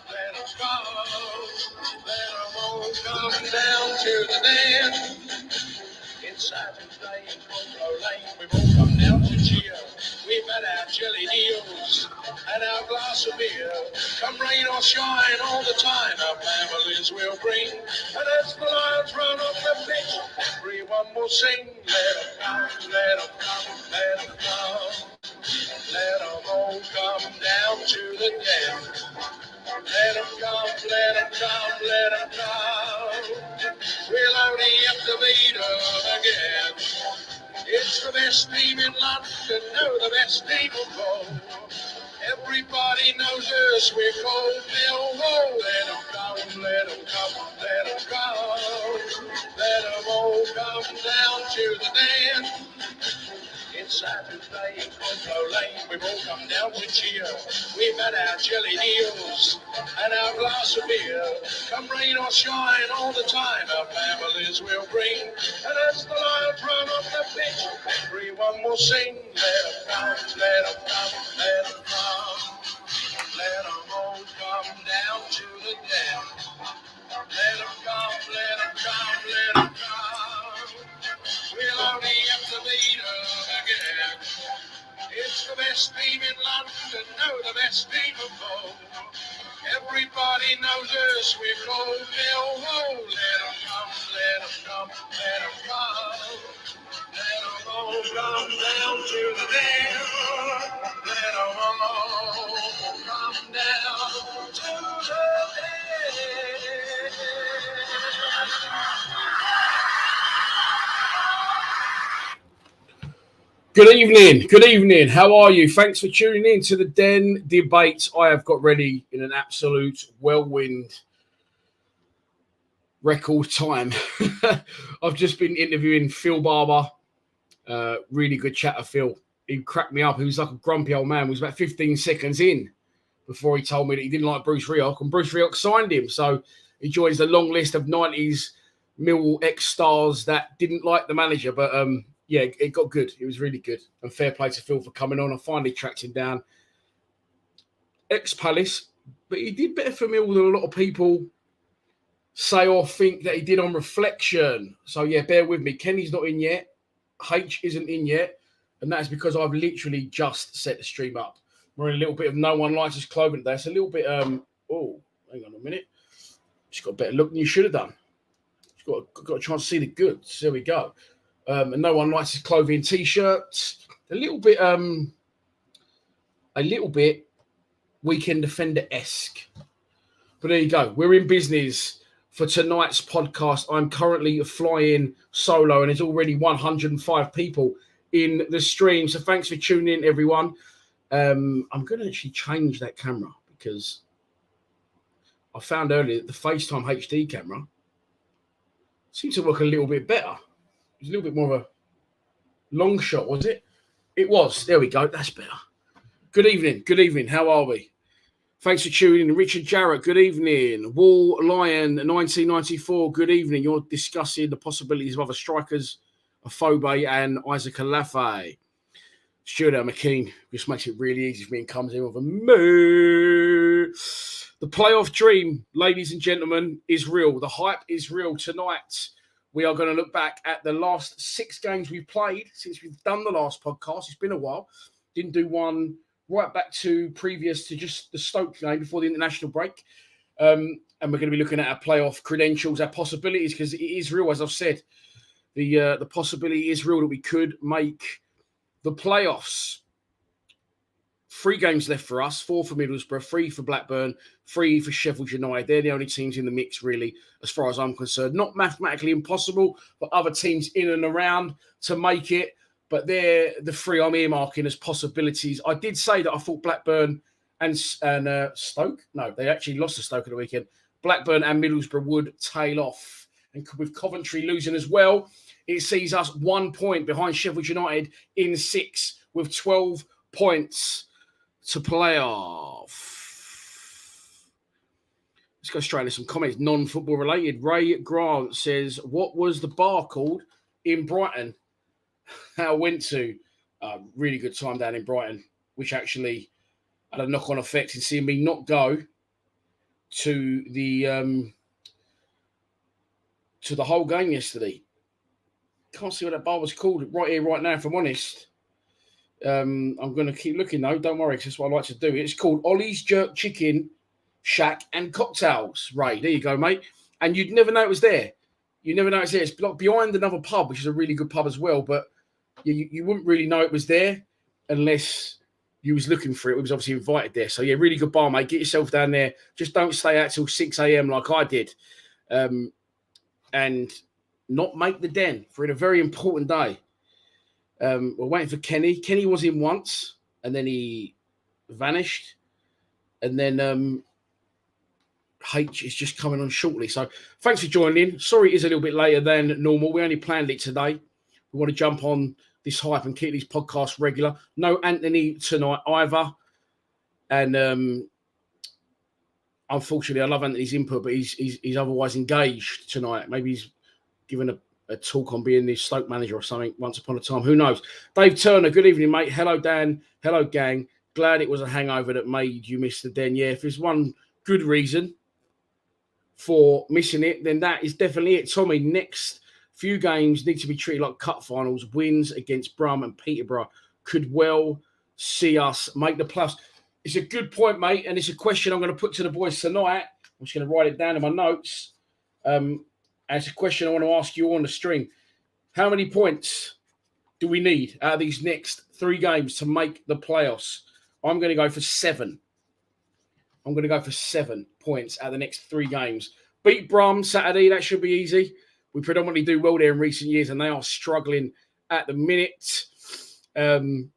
let them come. Let them all come down to the den. It's Saturday in Coco Lane, we've all come down to cheer. We've had our jelly deals and our glass of beer. Come rain or shine all the time, our families will bring. And as the Lions run off the pitch, everyone will sing. Let them come, let them come, let them come. Let them all come down to the den. Let them come, let them come, let them come. We'll only have to beat them again. It's the best team in London, no, the best team of all. Everybody knows us, we're called Millwall. Let them come, let them come, let them come. Let them all come down to the den. It's Saturday in Coco Lane, we've all come down to cheer. We've had our jelly deals and our glass of beer. Come rain or shine all the time, our families will bring. And as the Lions run off the pitch, everyone will sing. Let them come, let them come, let them come. Let them all come down to the den. Let them come, let them come, let them come. We'll only have to beat them again. It's the best team in London, no, the best team of all. Everybody knows us, we're called Millwall. Let them come, let them come, let them come. Let them all come down to the den. Let them all come down to the den. Good evening. How are you? Thanks for tuning in to the Den Debate. I have got ready in an absolute whirlwind record time. I've just been interviewing Phil Barber. Really good chat of Phil. He cracked me up. He was like a grumpy old man. He was about 15 seconds in before he told me that he didn't like Bruce Rioch, and Bruce Rioch signed him. So he joins the long list of 90s Millwall ex-stars that didn't like the manager, but yeah, it got good. It was really good. And fair play to Phil for coming on. I finally tracked him down. Ex-Palace, but he did better for Millwall than a lot of people say or think that he did on reflection. So, yeah, bear with me. Kenny's not in yet. H isn't in yet. And that's because I've literally just set the stream up. We're in a little bit of no one likes his clothing today. It's a little bit, oh, hang on a minute. Just got a better look than you should have done. Just got a chance to see the goods. There we go. And no one likes his clothing t-shirts. A little bit Weekend Defender-esque. But there you go. We're in business for tonight's podcast. I'm currently flying solo, and there's already 105 people in the stream. So thanks for tuning in, everyone. I'm going to actually change that camera because I found earlier that the FaceTime HD camera seems to work a little bit better. It was a little bit more of a long shot, was it? It was. There we go. That's better. Good evening. How are we? Thanks for tuning in. Richard Jarrett, good evening. Wall Lion, 1994, good evening. You're discussing the possibilities of other strikers, Afobe and Isaac Alafe. Stuart McKean just makes it really easy for me and comes in with a moo. The playoff dream, ladies and gentlemen, is real. The hype is real. Tonight, we are going to look back at the last 6 games we've played since we've done the last podcast. It's been a while. Didn't do one right back to previous to just the Stoke game before the international break. And we're going to be looking at our playoff credentials, our possibilities, because it is real, as I've said. The possibility is real that we could make the playoffs. 3 games left for us, 4 for Middlesbrough, 3 for Blackburn, 3 for Sheffield United. They're the only teams in the mix, really, as far as I'm concerned. Not mathematically impossible for other teams in and around to make it, but they're the 3 I'm earmarking as possibilities. I did say that I thought Blackburn and Stoke, no, they actually lost to Stoke at the weekend. Blackburn and Middlesbrough would tail off. And with Coventry losing as well, it sees us 1 point behind Sheffield United in 6 with 12 points to play off. Let's go straight into some comments, non-football related. Ray Grant says, what was the bar called in Brighton? I went to a really good time down in Brighton, which actually had a knock-on effect in seeing me not go to the whole game yesterday. Can't see what that bar was called right here, right now, if I'm honest. I'm going to keep looking, though. Don't worry, because that's what I like to do. It's called Ollie's Jerk Chicken Shack and Cocktails. Ray, there you go, mate. And you'd never know it was there. You never know it's there. It's behind another pub, which is a really good pub as well. But you wouldn't really know it was there unless you was looking for it. We was obviously invited there. So, yeah, really good bar, mate. Get yourself down there. Just don't stay out till 6 a.m. like I did. And not make the den for a very important day. We're waiting for Kenny. Kenny was in once, and then he vanished. And then H is just coming on shortly. So thanks for joining in. Sorry it is a little bit later than normal. We only planned it today. We want to jump on this hype and keep these podcasts regular. No Anthony tonight either. And unfortunately, I love Anthony's input, but he's otherwise engaged tonight. Maybe he's given a talk on being the Stoke manager or something once upon a time. Who knows? Dave Turner, good evening, mate. Hello, Dan. Hello, gang. Glad it was a hangover that made you miss the den. Yeah, if there's one good reason for missing it, then that is definitely it. Tommy, next few games need to be treated like cup finals. Wins against Brum and Peterborough could well see us make the plus. It's a good point, mate, and it's a question I'm going to put to the boys tonight. I'm just going to write it down in my notes. And it's a question I want to ask you on the stream. How many points do we need out of these next 3 games to make the playoffs? I'm going to go for 7. I'm going to go for 7 points out of the next 3 games. Beat Brum Saturday, that should be easy. We predominantly do well there in recent years, and they are struggling at the minute. And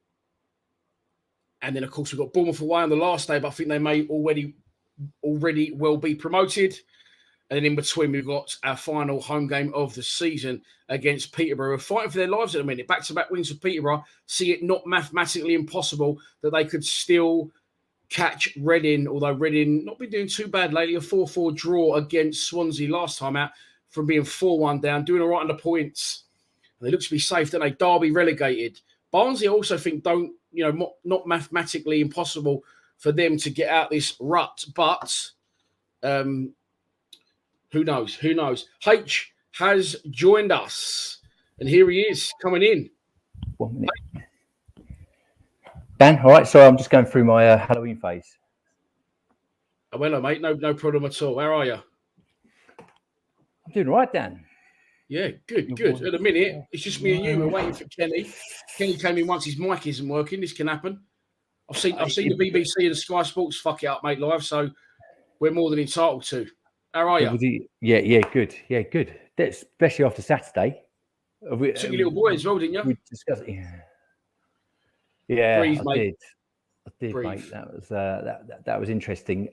then, of course, we've got Bournemouth away on the last day, but I think they may already well be promoted. And then in between, we've got our final home game of the season against Peterborough. We're fighting for their lives at the minute. Back-to-back wins for Peterborough. See it not mathematically impossible that they could still catch Reading, although Reading not been doing too bad lately. A 4-4 draw against Swansea last time out from being 4-1 down, doing all right on the points. And they look to be safe, don't they? Derby relegated. Barnsley, I also think not mathematically impossible for them to get out this rut, but who knows? Who knows? H has joined us, and here he is coming in. 1 minute. Dan, all right. So I'm just going through my Halloween phase. Oh, hello, mate. No problem at all. How are you? I'm doing all right, Dan. Yeah, good. At the minute, it's just me and you. We're waiting for Kenny. Kenny came in once. His mic isn't working. This can happen. I've seen the BBC and the Sky Sports fuck it up, mate, live. So we're more than entitled to. How are you? Yeah, good. Yeah, good. Especially after Saturday. Took your little boy as well, didn't you? We discussed it. Yeah, Breathe, I mate. did, Breathe. mate. That was interesting.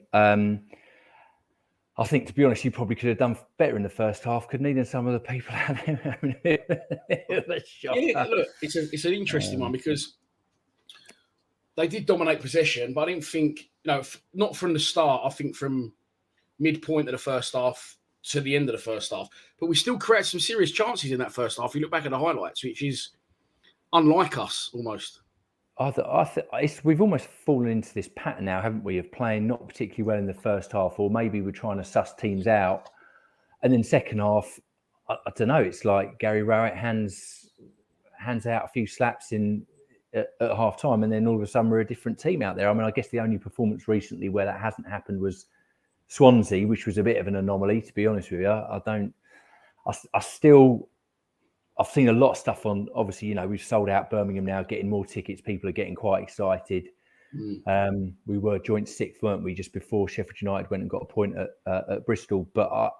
I think, to be honest, you probably could have done better in the first half, couldn't he, than some of the people out there? Yeah, look, it's an interesting one because they did dominate possession, but I didn't think, not from the start. I think from midpoint of the first half to the end of the first half. But we still created some serious chances in that first half. You look back at the highlights, which is unlike us almost. We've almost fallen into this pattern now, haven't we, of playing not particularly well in the first half, or maybe we're trying to suss teams out. And then second half, I don't know, it's like Gary Rowett hands out a few slaps at half time, and then all of a sudden we're a different team out there. I mean, I guess the only performance recently where that hasn't happened was Swansea, which was a bit of an anomaly, to be honest with you. I've seen a lot of stuff on, obviously, we've sold out Birmingham now, getting more tickets. People are getting quite excited. We were joint 6th, weren't we, just before Sheffield United went and got a point at Bristol. But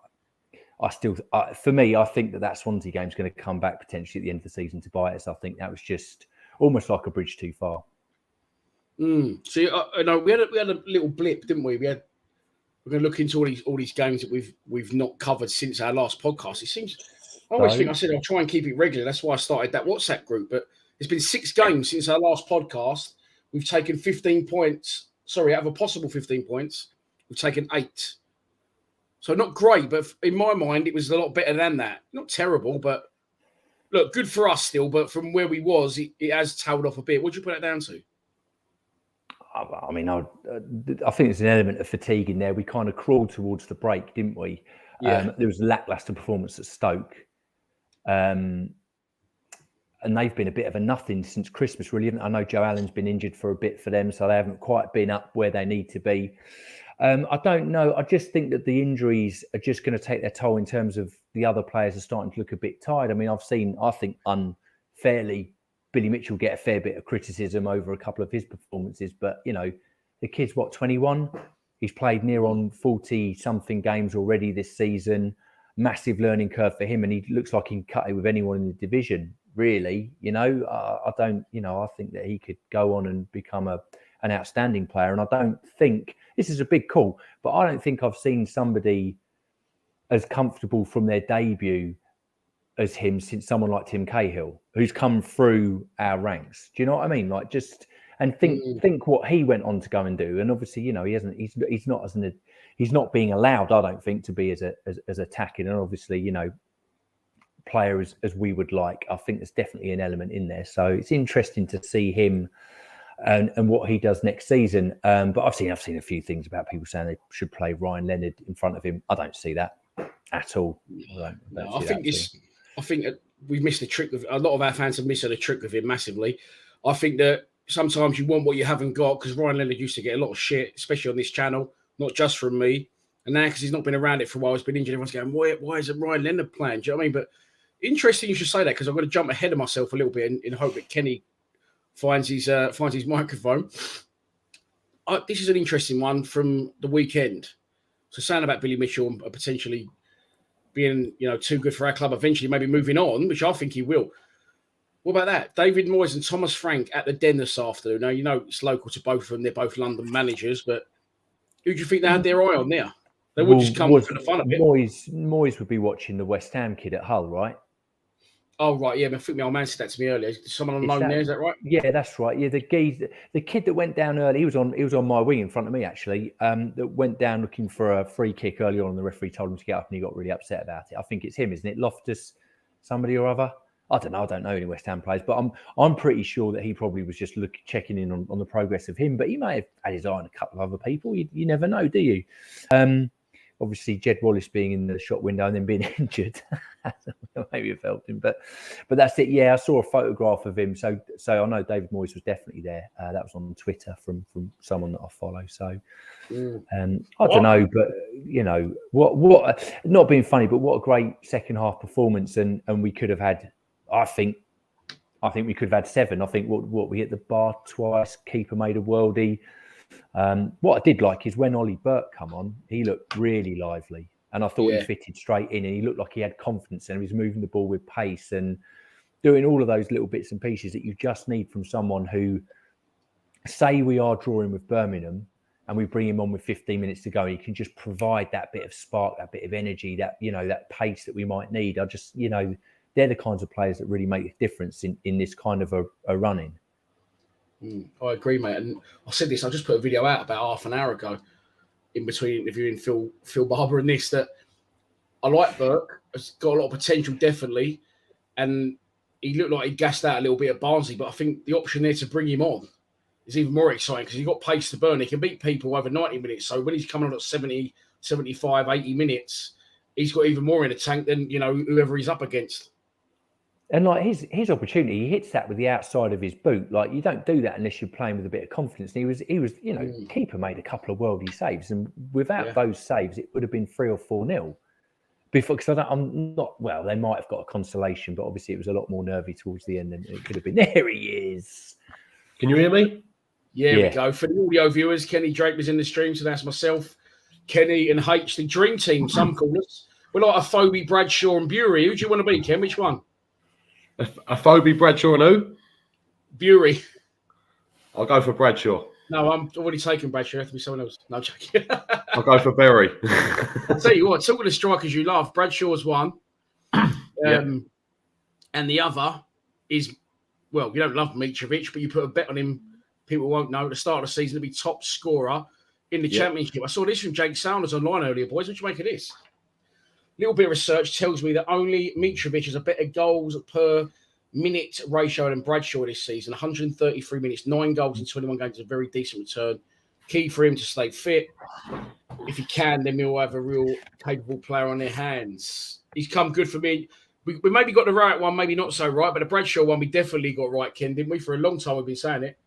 for me, I think that Swansea game is going to come back potentially at the end of the season to bite us. I think that was just almost like a bridge too far. See, we had a little blip, didn't we? We're going to look into all these games that we've not covered since our last podcast. It seems. I always think I said I'll try and keep it regular. That's why I started that WhatsApp group. But it's been 6 games since our last podcast. We've taken 15 points. Sorry, out of a possible 15 points, we've taken 8. So not great, but in my mind, it was a lot better than that. Not terrible, but look, good for us still. But from where we was, it has tailed off a bit. What do you put that down to? I mean, I think there's an element of fatigue in there. We kind of crawled towards the break, didn't we? Yeah. There was a lacklustre performance at Stoke. And they've been a bit of a nothing since Christmas, really. I know Joe Allen's been injured for a bit for them, so they haven't quite been up where they need to be. I don't know. I just think that the injuries are just going to take their toll in terms of the other players are starting to look a bit tired. I mean, I think unfairly, Billy Mitchell get a fair bit of criticism over a couple of his performances, but, you know, the kid's, 21? He's played near on 40-something games already this season. Massive learning curve for him, and he looks like he can cut it with anyone in the division, really. You know, I think that he could go on and become an outstanding player. And I don't think, this is a big call, but I don't think I've seen somebody as comfortable from their debut as him since someone like Tim Cahill, who's come through our ranks. Do you know what I mean? Like, just, and think what he went on to go and do. And obviously, you know, he's not being allowed, I don't think, to be as attacking, and obviously, you know, player as we would like. I think there's definitely an element in there. So it's interesting to see him and what he does next season. But I've seen a few things about people saying they should play Ryan Leonard in front of him. I don't see that at all. I think we've missed the trick of, a lot of our fans have missed the trick of him massively. I think that sometimes you want what you haven't got, because Ryan Leonard used to get a lot of shit, especially on this channel, not just from me. And now, because he's not been around it for a while, he's been injured, everyone's going, why isn't Ryan Leonard playing? Do you know what I mean? But interesting you should say that, because I'm going to jump ahead of myself a little bit in hope that Kenny finds his microphone. This is an interesting one from the weekend. So saying about Billy Mitchell and potentially being, you know, too good for our club, eventually maybe moving on, which I think he will. What about that? David Moyes and Thomas Frank at the Den this afternoon. Now, you know, it's local to both of them. They're both London managers, but who do you think they had their eye on there? They would just come for the fun of it. Moyes would be watching the West Ham kid at Hull, right? Oh, right. Yeah, I think my old man said that to me earlier. Someone on loan there, is that right? Yeah, that's right. Yeah, the kid that went down early, he was on my wing in front of me, actually, that went down looking for a free kick early on, and the referee told him to get up, and he got really upset about it. I think it's him, isn't it? Loftus, somebody or other. I don't know any West Ham players, but I'm pretty sure that he probably was just checking in on the progress of him, but he may have had his eye on a couple of other people. You never know, do you? Obviously, Jed Wallace being in the shop window and then being injured, maybe it helped him. But that's it. Yeah, I saw a photograph of him, so I know David Moyes was definitely there. That was on Twitter from someone that I follow. So I don't know, but you know what? Not being funny, but what a great second half performance, and we could have had. I think we could have had 7. I think what we hit the bar twice. Keeper made a worldie. What I did like is when Ollie Burke come on, he looked really lively, and I thought he fitted straight in, and he looked like he had confidence, and he was moving the ball with pace and doing all of those little bits and pieces that you just need from someone who, say we are drawing with Birmingham and we bring him on with 15 minutes to go, he can just provide that bit of spark, that bit of energy, that, you know, that pace that we might need. I just, you know, they're the kinds of players that really make a difference in this kind of a running. I agree, mate. And I said this, I just put a video out about half an hour ago in between interviewing Phil Barber and this, that I like Burke. He's got a lot of potential, definitely. And he looked like he gassed out a little bit at Barnsley, but I think the option there to bring him on is even more exciting, because he's got pace to burn. He can beat people over 90 minutes. So when he's coming on at 70, 75, 80 minutes, he's got even more in the tank than, you know, whoever he's up against. And like his opportunity, he hits that with the outside of his boot. Like, you don't do that unless you're playing with a bit of confidence. And he was, you know, keeper made a couple of worldie saves, and without those saves, it would have been 3 or 4-0. Before, because I'm not, well, they might have got a consolation, but obviously it was a lot more nervy towards the end than it could have been. There he is. Can you hear me? Yeah, we go. For the audio viewers, Kenny Drake was in the stream, so that's myself, Kenny and H, the dream team, some call us. We're like a Phoebe, Bradshaw and Bury. Who do you want to be, Ken? Which one? A Phoebe, Bradshaw and who? Bury. I'll go for Bradshaw. No, I'm already taking Bradshaw. It has to be someone else. No, I'm joking. I'll go for Berry. I'll tell you what, talking of strikers you love, Bradshaw's one. And the other is, well, you don't love Mitrovic, but you put a bet on him, people won't know, at the start of the season to be top scorer in the Championship. I saw this from Jake Sounders online earlier, boys. What do you make of this? Little bit of research tells me that only Mitrovic has a better goals per minute ratio than Bradshaw this season. 133 minutes, 9 goals in 21 games, a very decent return. Key for him to stay fit. If he can, then we'll have a real capable player on their hands. He's come good for me. We maybe got the right one, maybe not so right, but the Bradshaw one we definitely got right, Ken, didn't we? For a long time we've been saying it.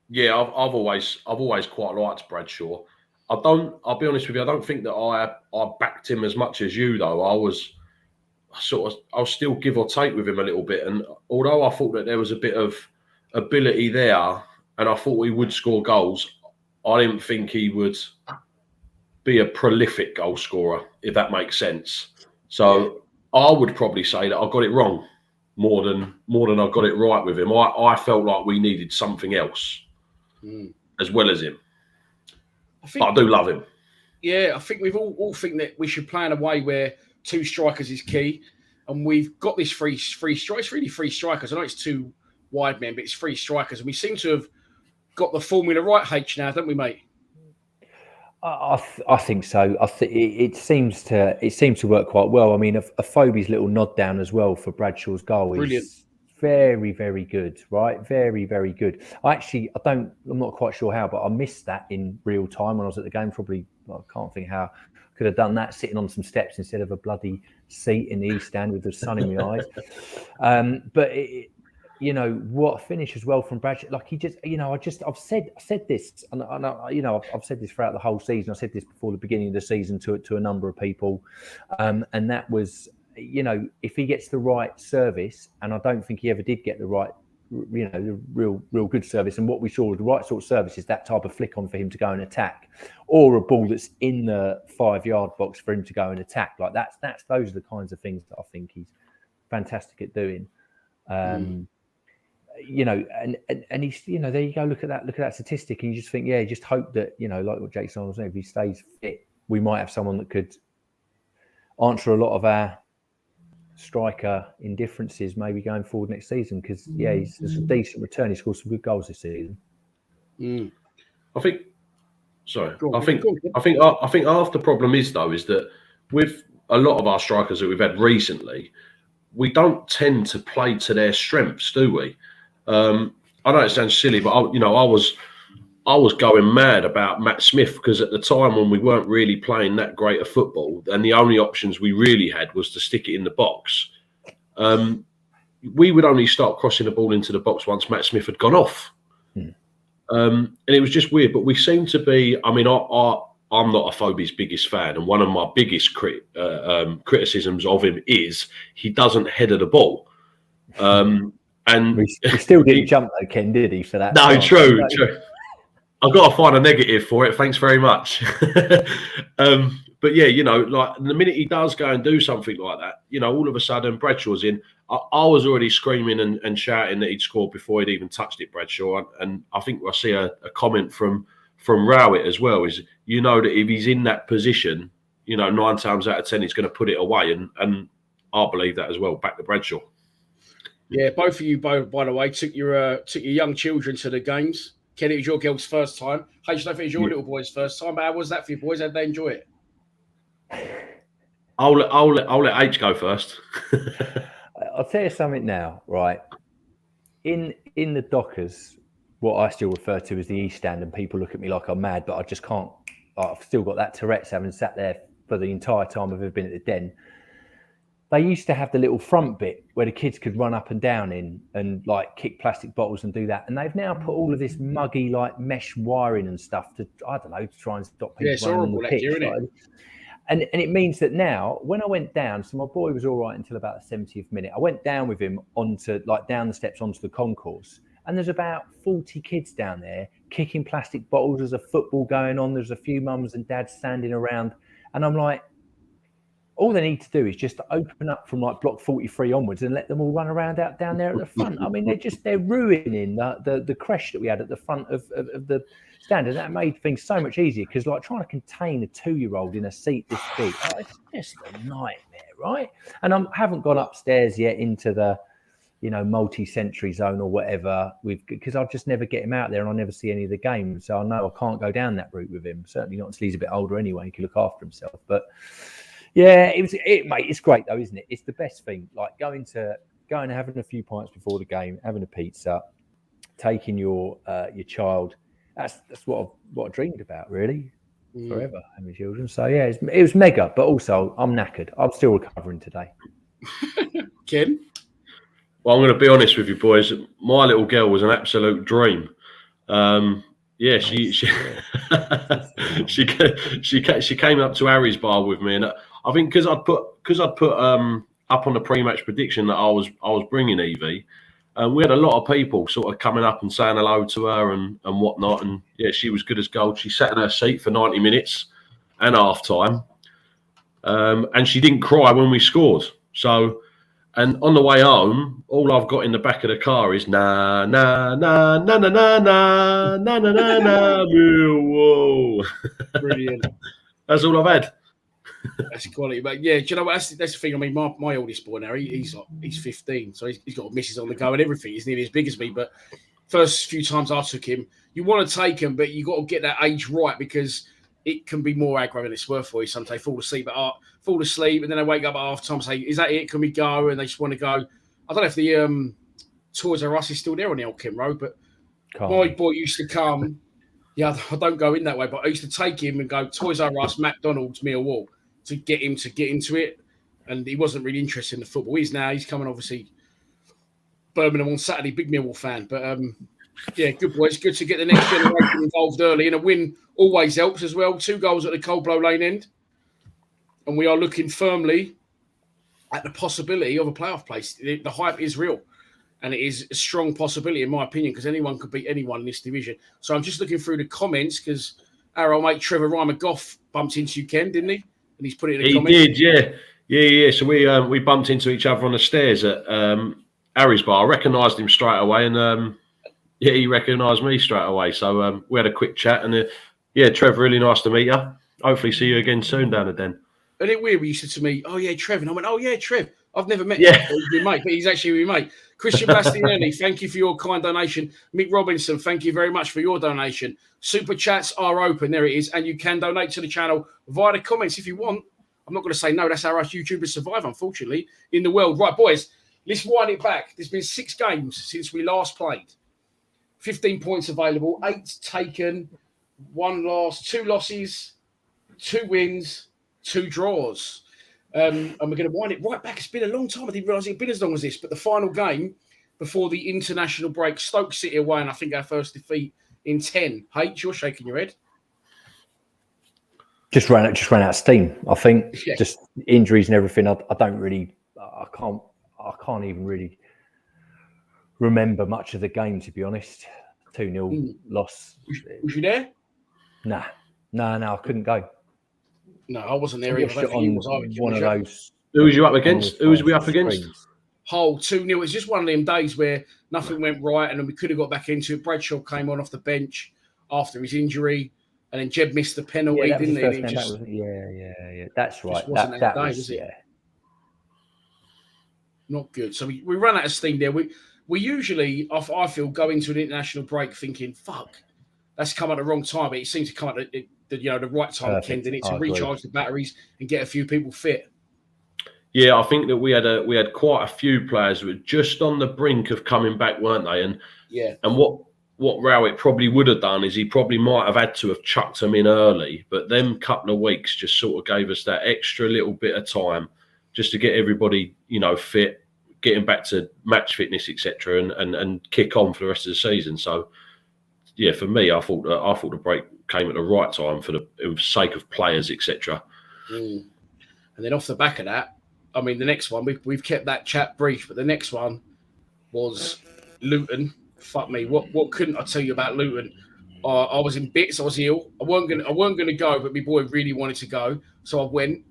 Yeah, I've always quite liked Bradshaw. I'll be honest with you, I don't think that I backed him as much as you though. I'll still give or take with him a little bit. And although I thought that there was a bit of ability there and I thought he would score goals, I didn't think he would be a prolific goal scorer, if that makes sense. So I would probably say that I got it wrong more than I got it right with him. I felt like we needed something else as well as him. I do love him. Yeah, I think we've all think that we should play in a way where 2 strikers is key. And we've got this free strikers. It's really 3 strikers. I know it's 2 wide men, but it's 3 strikers. And we seem to have got the formula right, H, now, don't we, mate? I think so. It seems to work quite well. I mean, Afobe's little nod down as well for Bradshaw's goal is very, very good, right? Very, very good. I'm not quite sure how, but I missed that in real time when I was at the game. I can't think how I could have done that sitting on some steps instead of a bloody seat in the East Stand with the sun in my eyes. But what finish as well from Bradshaw. Like he just, I've said this, and I've said this throughout the whole season. I said this before the beginning of the season to a number of people, and that was, if he gets the right service, and I don't think he ever did get the right, the real good service. And what we saw with the right sort of service is that type of flick on for him to go and attack, or a ball that's in the 5-yard box for him to go and attack. Like those are the kinds of things that I think he's fantastic at doing. And he's, there you go. Look at that statistic, and you just think, just hope that, like what Jason was saying, if he stays fit, we might have someone that could answer a lot of our striker indifferences maybe going forward next season. Because he's a decent return. He scored some good goals this season. I think half the problem is that with a lot of our strikers that we've had recently, we don't tend to play to their strengths, do we? I know it sounds silly, but I was going mad about Matt Smith because at the time when we weren't really playing that great of football, and the only options we really had was to stick it in the box. We would only start crossing the ball into the box once Matt Smith had gone off, and it was just weird. But we seem to be. I mean, I'm not Afobe's biggest fan, and one of my biggest criticisms of him is he doesn't header the ball. And he still didn't jump though, Ken, did he? For that? No, true. I've got to find a negative for it. Thanks very much. But like the minute he does go and do something like that, all of a sudden Bradshaw's in. I was already screaming and shouting that he'd scored before he'd even touched it, Bradshaw. And I think I see a comment from Rowett as well. Is that if he's in that position, 9 times out of 10 he's going to put it away, and I believe that as well. Back to Bradshaw. Yeah, both of you, by the way, took your young children to the games. Ken, it was your girl's first time. I don't think it was your little boy's first time. But how was that for you boys? How did they enjoy it? I'll let H go first. I'll tell you something now, right? In the Dockers, what I still refer to as the East Stand, and people look at me like I'm mad, but I just can't. I've still got that Tourette's, having sat there for the entire time I've ever been at the Den. They used to have the little front bit where the kids could run up and down in and like kick plastic bottles and do that. And they've now put all of this muggy like mesh wiring and stuff to try and stop people running on the pitch. And it means that now when I went down, so my boy was all right until about the 70th minute. I went down with him down the steps onto the concourse, and there's about 40 kids down there kicking plastic bottles. There's a football going on. There's a few mums and dads standing around, and I'm like, all they need to do is just open up from like block 43 onwards and let them all run around out down there at the front. I mean, they're ruining the creche that we had at the front of the stand, and that made things so much easier because like trying to contain a 2-year-old in a seat this big, it's just a nightmare, right? And I haven't gone upstairs yet into the multi-sensory zone or whatever because I'll just never get him out there and I'll never see any of the games. So I know I can't go down that route with him. Certainly not until he's a bit older anyway. He can look after himself. But yeah, mate, it's great though, isn't it? It's the best thing. Like going to going and having a few pints before the game, having a pizza, taking your child. That's what I dreamed about, really, forever, having children. So yeah, it was mega, but also I'm knackered. I'm still recovering today. Ken? Well, I'm going to be honest with you, boys. My little girl was an absolute dream. Yeah, she came up to Harry's bar with me, and I think because I'd put up on the pre-match prediction that I was bringing Evie, we had a lot of people sort of coming up and saying hello to her and whatnot, and yeah, she was good as gold. She sat in her seat for 90 minutes and half time, and she didn't cry when we scored. So. And on the way home, all I've got in the back of the car is na na na na na na na na na na na. Whoa! Brilliant. That's all I've had. That's quality, but yeah, do you know what? That's the thing. I mean, my oldest boy now, he's 15, so he's got misses on the go and everything. He's nearly as big as me. But first few times I took him, you want to take him, but you got to get that age right because it can be more aggro than it's worth for you. Sometimes they fall asleep, and then they wake up at half time and say, "Is that it? Can we go?" And they just want to go. I don't know if the Toys R Us is still there on the Old Kent Road, but my boy used to come. Yeah, I don't go in that way, but I used to take him and go Toys R Us, McDonald's, Millwall to get him to get into it. And he wasn't really interested in the football. He's coming obviously Birmingham on Saturday, big Millwall fan, but. Yeah, good boys. Good to get the next generation involved early, and a win always helps as well. 2 goals at the Cold Blow Lane end, and we are looking firmly at the possibility of a playoff place. The hype is real, and it is a strong possibility, in my opinion, because anyone could beat anyone in this division. So I'm just looking through the comments because our old mate Trevor Reimer-Goff bumped into you, Ken, didn't he? And he's put it in the comments. He did, yeah. So we bumped into each other on the stairs at Harry's bar. I recognised him straight away, and. Yeah, he recognised me straight away. So we had a quick chat. And Trevor, really nice to meet you. Hopefully see you again soon down the Den. Isn't it weird when you said to me, "Oh, yeah, Trev." And I went, "Oh, yeah, Trev. I've never met him. He's my mate, but he's actually my mate." Christian Bastianelli, thank you for your kind donation. Mick Robinson, thank you very much for your donation. Super chats are open. There it is. And you can donate to the channel via the comments if you want. I'm not going to say no. That's how us YouTubers survive, unfortunately, in the world. Right, boys, let's wind it back. There's been 6 games since we last played. 15 points available, 8 taken, 1 loss, 2 losses, 2 wins, 2 draws. And we're going to wind it right back. It's been a long time. I didn't realise it had been as long as this. But the final game before the international break, Stoke City away, and I think our first defeat in 10. H, you're shaking your head. Just ran out of steam. I think just injuries and everything. I can't even really remember much of the game, to be honest. 2-0 loss. Was you there? No, I couldn't go. No, I wasn't there either. One of those. Who was you up against? Who was we up against? Hull 2-0. It's just one of them days where nothing went right, and then we could have got back into it. Bradshaw came on off the bench after his injury, and then Jeb missed the penalty, didn't he? Yeah. That's right. That was not good. So we ran out of steam there. We usually, I feel, go into an international break thinking, fuck, that's come at the wrong time. But it seems to come at the right time, Ken, didn't it, to recharge the batteries and get a few people fit. Yeah, I think that we had quite a few players who were just on the brink of coming back, weren't they? And what Rowett probably would have done is he probably might have had to have chucked them in early, but them couple of weeks just sort of gave us that extra little bit of time just to get everybody, fit, getting back to match fitness, etc., and kick on for the rest of the season. So, yeah, for me, I thought the break came at the right time for the sake of players, etc. And then off the back of that, I mean, the next one we've kept that chat brief, but the next one was Luton. Fuck me, what couldn't I tell you about Luton? I was in bits. I was ill. I weren't gonna go, but my boy really wanted to go, so I went.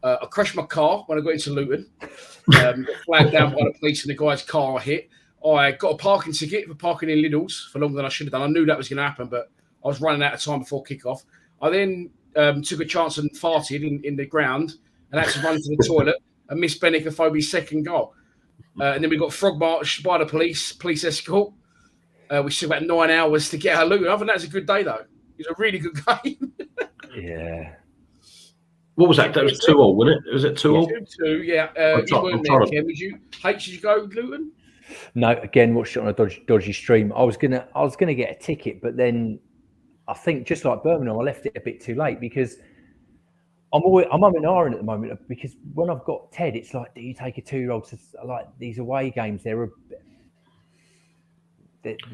I crashed my car when I got into Luton. Got flagged down by the police and the guy's car I hit. I got a parking ticket for parking in Lidl's for longer than I should have done. I knew that was going to happen, but I was running out of time before kick-off. I then took a chance and farted in the ground and had to run to the toilet and missed Benicophobe's second goal. And then we got frog marched by the police escort. We still about 9 hours to get out of Luton. Other than that, it's a good day, though. It was a really good game. Yeah. What was that? That was 2-2, wasn't it? Was it 2-2? 2-2, yeah. You weren't there, Ken. Was you? Did you go with Luton? No, again, watched it on a dodgy stream. I was gonna get a ticket, but then I think just like Birmingham, I left it a bit too late because I'm in iron at the moment because when I've got Ted, it's like, do you take a 2-year-old to like these away games?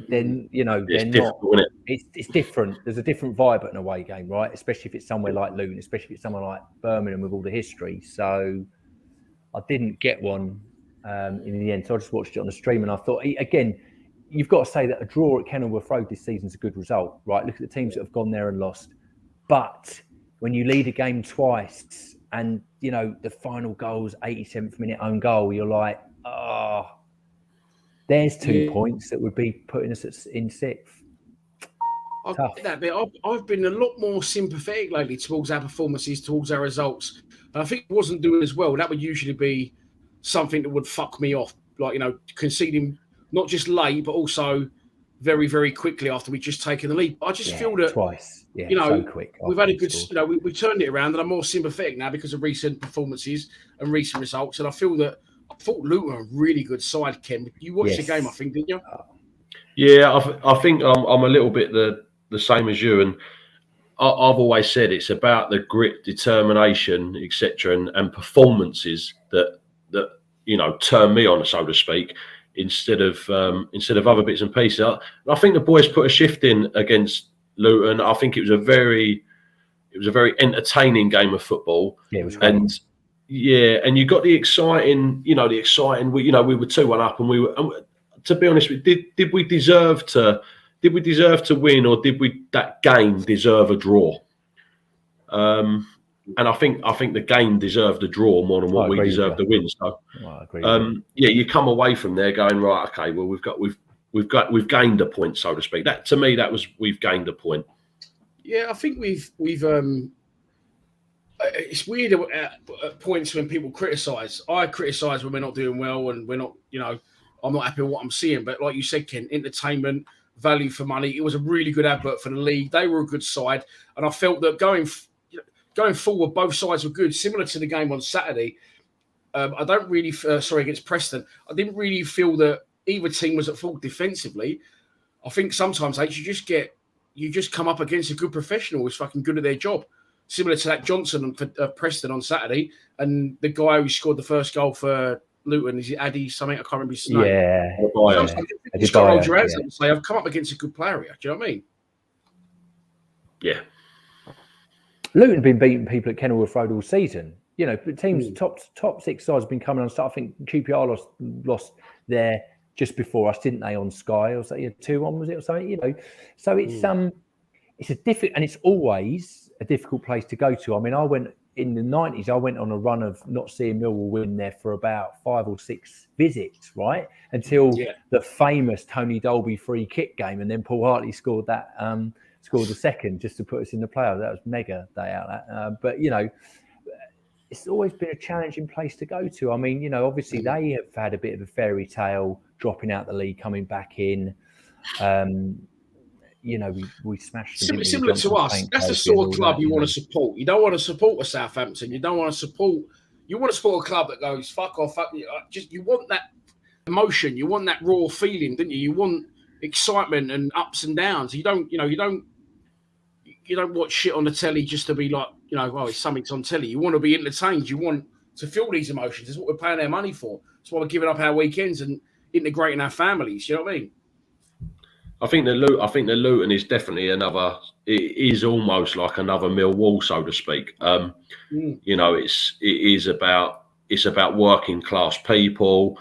Then you know they're not. Isn't it? It's different. There's a different vibe at an away game, right? Especially if it's somewhere like Luton, especially if it's somewhere like Birmingham with all the history. So I didn't get one in the end. So I just watched it on the stream, and I thought, again, you've got to say that a draw at Kenilworth Road this season is a good result, right? Look at the teams that have gone there and lost. But when you lead a game twice, and you know the final goal's 87th minute own goal, you're like, oh. There's 2 points that would be putting us in 6th. I get that bit. I've been a lot more sympathetic lately towards our performances, towards our results. And I think it wasn't doing as well. That would usually be something that would fuck me off. Like, you know, conceding not just late, but also very, very quickly after we'd just taken the lead. I just feel that twice. Yeah, you know, so quick. we've had a good, you know, we turned it around, and I'm more sympathetic now because of recent performances and recent results. And I feel that I thought Luton were a really good side, Ken. You watched the game, I think, didn't you? Yeah, I think I'm a little bit the same as you, and I've always said it's about the grit, determination, etc., and performances that you know turn me on, so to speak, instead of other bits and pieces. I think the boys put a shift in against Luton. I think it was a very entertaining game of football. Yeah, it was great. And you got the exciting. We were 2-1 up, and to be honest, did we deserve to win, or did that game deserve a draw? And I think the game deserved a draw more than what we deserved to win. So, I agree. You come away from there going, right, okay, well we've gained a point, so to speak. That to me, we've gained a point. Yeah, I think we've it's weird at points when people criticise. I criticise when we're not doing well and we're not, I'm not happy with what I'm seeing. But like you said, Ken, entertainment, value for money. It was a really good advert for the league. They were a good side. And I felt that going forward, both sides were good. Similar to the game on Saturday, I don't really, against Preston, I didn't really feel that either team was at fault defensively. I think sometimes, you just come up against a good professional who's fucking good at their job. Similar to that Johnson for Preston on Saturday, and the guy who scored the first goal for Luton, is it Addy something? I can't remember his name. Yeah. You just got to hold your hands up and say, I've come up against a good player here. Do you know what I mean? Yeah. Luton have been beating people at Kenilworth Road all season. Teams top six sides have been coming on. I think QPR lost there just before us, didn't they, on Sky? Or 2-1, was it, or something? So it's a difficult, and it's always a difficult place to go to. I mean, I went in the 90s. I went on a run of not seeing Millwall win there for about 5 or 6 visits, right? Until the famous Tony Dolby free kick game, and then Paul Hartley scored the second just to put us in the playoffs. That was mega day out. But it's always been a challenging place to go to. I mean, obviously they have had a bit of a fairy tale, dropping out the league, coming back in. We smashed them. Similar to us. That's the sort of club you want to support. You don't want to support a Southampton. You want to support a club that goes, fuck off. You want that emotion. You want that raw feeling, don't you? You want excitement and ups and downs. You don't watch shit on the telly just to be like, it's something's on telly. You want to be entertained. You want to feel these emotions. That's what we're paying our money for. That's why we're giving up our weekends and integrating our families. You know what I mean? I think the Luton is definitely it is almost like another Millwall, so to speak. It's about working class people.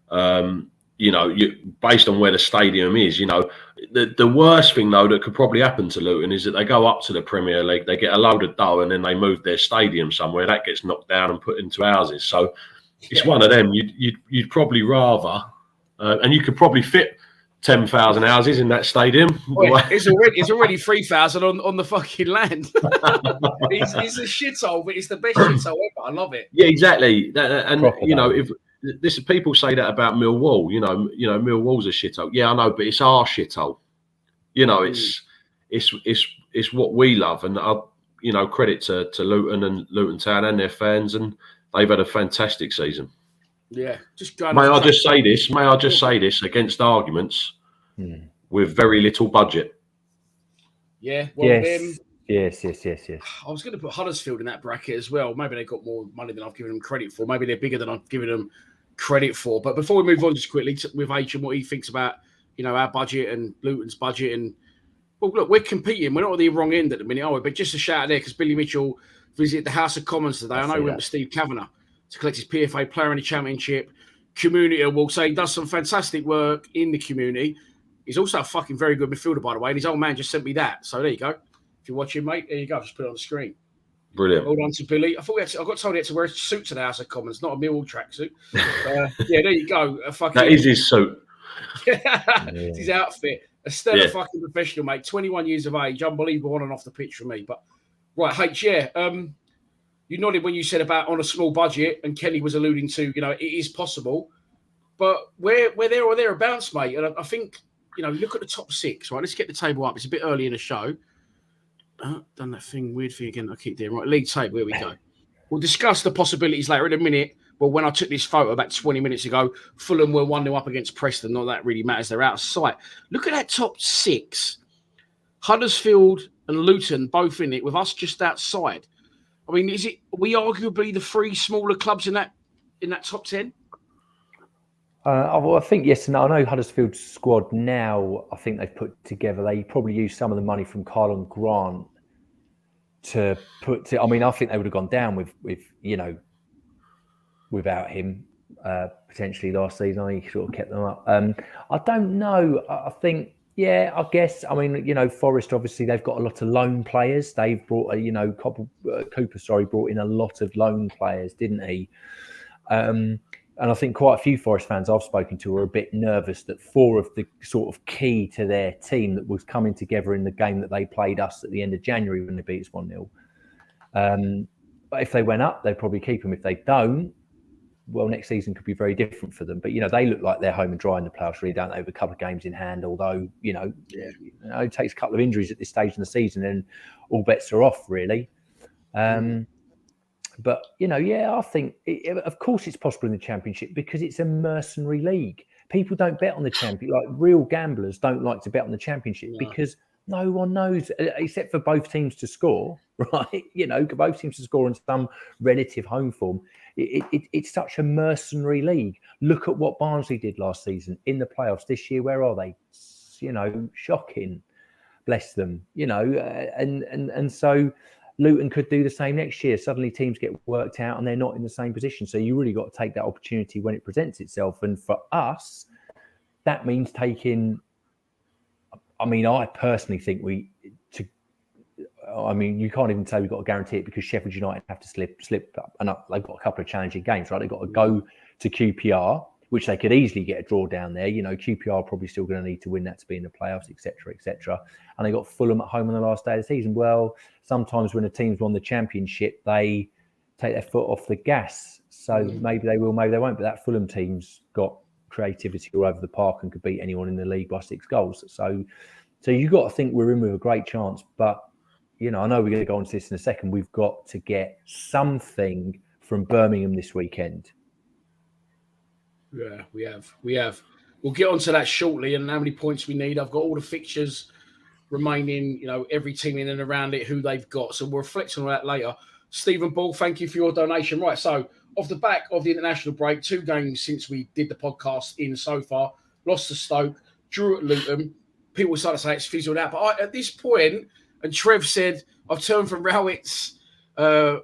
Based on where the stadium is, the worst thing though that could probably happen to Luton is that they go up to the Premier League, they get a load of dough, and then they move their stadium somewhere that gets knocked down and put into houses. So it's one of them. You'd probably rather, and you could probably fit 10,000 houses in that stadium. Well, it's already 3,000 on the fucking land. It's a shithole, but it's the best shithole ever. I love it. Yeah, exactly. If people say that about Millwall, Millwall's a shithole. Yeah, I know, but it's our shithole. It's what we love, and credit to Luton and Luton Town and their fans, and they've had a fantastic season. Yeah, just going. May I just say this against arguments with very little budget? Yeah. Well, yes. I was going to put Huddersfield in that bracket as well. Maybe they've got more money than I've given them credit for. Maybe they're bigger than I've given them credit for. But before we move on, just quickly with H and what he thinks about, our budget and Luton's budget. And well, look, we're competing. We're not at the wrong end at the minute, are we? But just a shout out there because Billy Mitchell visited the House of Commons today. I know he went with Steve Kavanagh to collect his PFA Player in the Championship. Community will say he does some fantastic work in the community. He's also a fucking very good midfielder, by the way. And his old man just sent me that. So there you go. If you're watching, mate, there you go. Just put it on the screen. Brilliant. Well done to Billy. I got told he had to wear a suit to the House of Commons, not a Millwall tracksuit. Yeah, there you go. That is his suit. It's his outfit. A stellar fucking professional, mate. 21 years of age. Unbelievable on and off the pitch for me. But, right, H, you nodded when you said about on a small budget, and Kenny was alluding to, it is possible. But we're there or thereabouts, mate. And I think, look at the top six, right? Let's get the table up. It's a bit early in the show. Done that weird thing again. I keep doing right. League table. Here we go. We'll discuss the possibilities later in a minute. Well, when I took this photo about 20 minutes ago, Fulham were 1-0 up against Preston. Not that really matters. They're out of sight. Look at that top six. Huddersfield and Luton both in it with us just outside. I mean, are we arguably the three smaller clubs in that top 10? Well, I think yes and no. I know Huddersfield's squad now, I think they've put together, they probably used some of the money from Carlon Grant to put to, I mean, I think they would have gone down with without him potentially last season. I think he sort of kept them up. I don't know. I think, I guess, I mean, Forest, obviously, they've got a lot of loan players. They've brought, Cooper, brought in a lot of loan players, didn't he? And I think quite a few Forest fans I've spoken to are a bit nervous that four of the sort of key to their team that was coming together in the game that they played us at the end of January when they beat us 1-0. But if they went up, they'd probably keep them. If they don't, well, next season could be very different for them. But, they look like they're home and dry in the playoffs, really, don't they, with a couple of games in hand, although, it takes a couple of injuries at this stage in the season and all bets are off, really. But, I think, of course, it's possible in the Championship because it's a mercenary league. People don't bet on the Championship. Like, real gamblers don't like to bet on the Championship because no one knows, except for both teams to score, right? Both teams to score in some relative home form. It's such a mercenary league. Look at what Barnsley did last season in the playoffs. This year, where are they? Shocking. Bless them. And so Luton could do the same next year. Suddenly teams get worked out and they're not in the same position. So you really got to take that opportunity when it presents itself. And for us, that means taking, I personally think you can't even say we've got to guarantee it because Sheffield United have to slip up and up. They've got a couple of challenging games, right? They've got to go to QPR, which they could easily get a draw down there. QPR are probably still going to need to win that to be in the playoffs, etc., etc. And they got Fulham at home on the last day of the season. Well, sometimes when a team's won the Championship, they take their foot off the gas. So maybe they will, maybe they won't. But that Fulham team's got creativity all over the park and could beat anyone in the league by 6 goals. So you've got to think we're in with a great chance. But, I know we're going to go on to this in a second. We've got to get something from Birmingham this weekend. Yeah, we have. We'll get onto that shortly and how many points we need. I've got all the fixtures remaining, every team in and around it, who they've got. So we'll reflect on that later. Stephen Ball, thank you for your donation. Right, so off the back of the international break, 2 games since we did the podcast in so far, lost to Stoke, drew at Luton. People started to say it's fizzled out. But at this point, and Trev said, I've turned from Rowett's, I've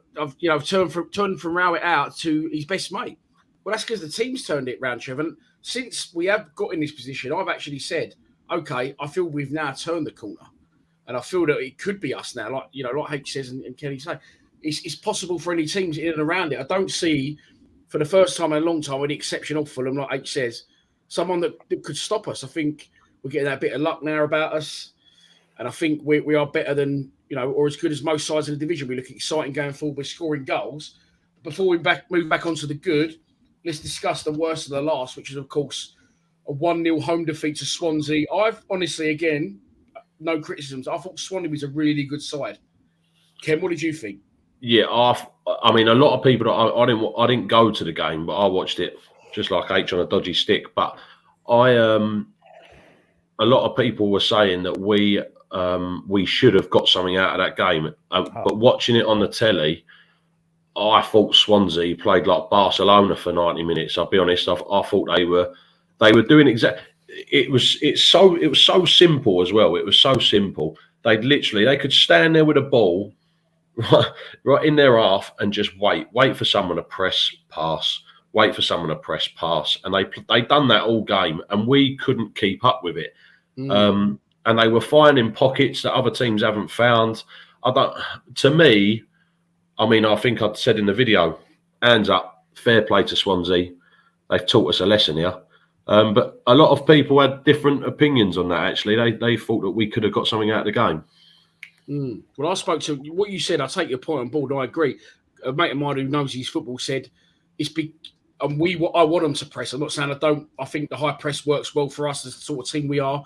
turned from Rowett out to his best mate. Well, that's because the team's turned it round, Trev. And since we have got in this position, I've actually said, okay, I feel we've now turned the corner. And I feel that it could be us now, like H says and Kenny say. It's possible for any teams in and around it. I don't see, for the first time in a long time, with the exception of Fulham, like H says, someone that could stop us. I think we're getting that bit of luck now about us. And I think we are better than, or as good as most sides in the division. We look exciting going forward. We're scoring goals. Before we move back onto the good, let's discuss the worst of the last, which is, of course, a 1-0 home defeat to Swansea. I've honestly, again, no criticisms. I thought Swansea was a really good side. Ken, what did you think? Yeah, I mean, a lot of people. I didn't go to the game, but I watched it just like H on a dodgy stick. But a lot of people were saying that we should have got something out of that game. But watching it on the telly, I thought Swansea played like Barcelona for 90 minutes. I'll be honest. I thought they were doing exactly. It was so simple as well. It was so simple. They could stand there with a ball right in their half and just wait for someone to press pass, and they done that all game, and we couldn't keep up with it. And they were finding pockets that other teams haven't found. To me, I mean, I think I'd said in the video, hands up, fair play to Swansea. They've taught us a lesson here. But a lot of people had different opinions on that. Actually, they thought that we could have got something out of the game. Well, I spoke to what you said. I take your point on board. I agree. A mate of mine who knows his football said it's big, and I want them to press. I'm not saying I don't. I think the high press works well for us as the sort of team we are,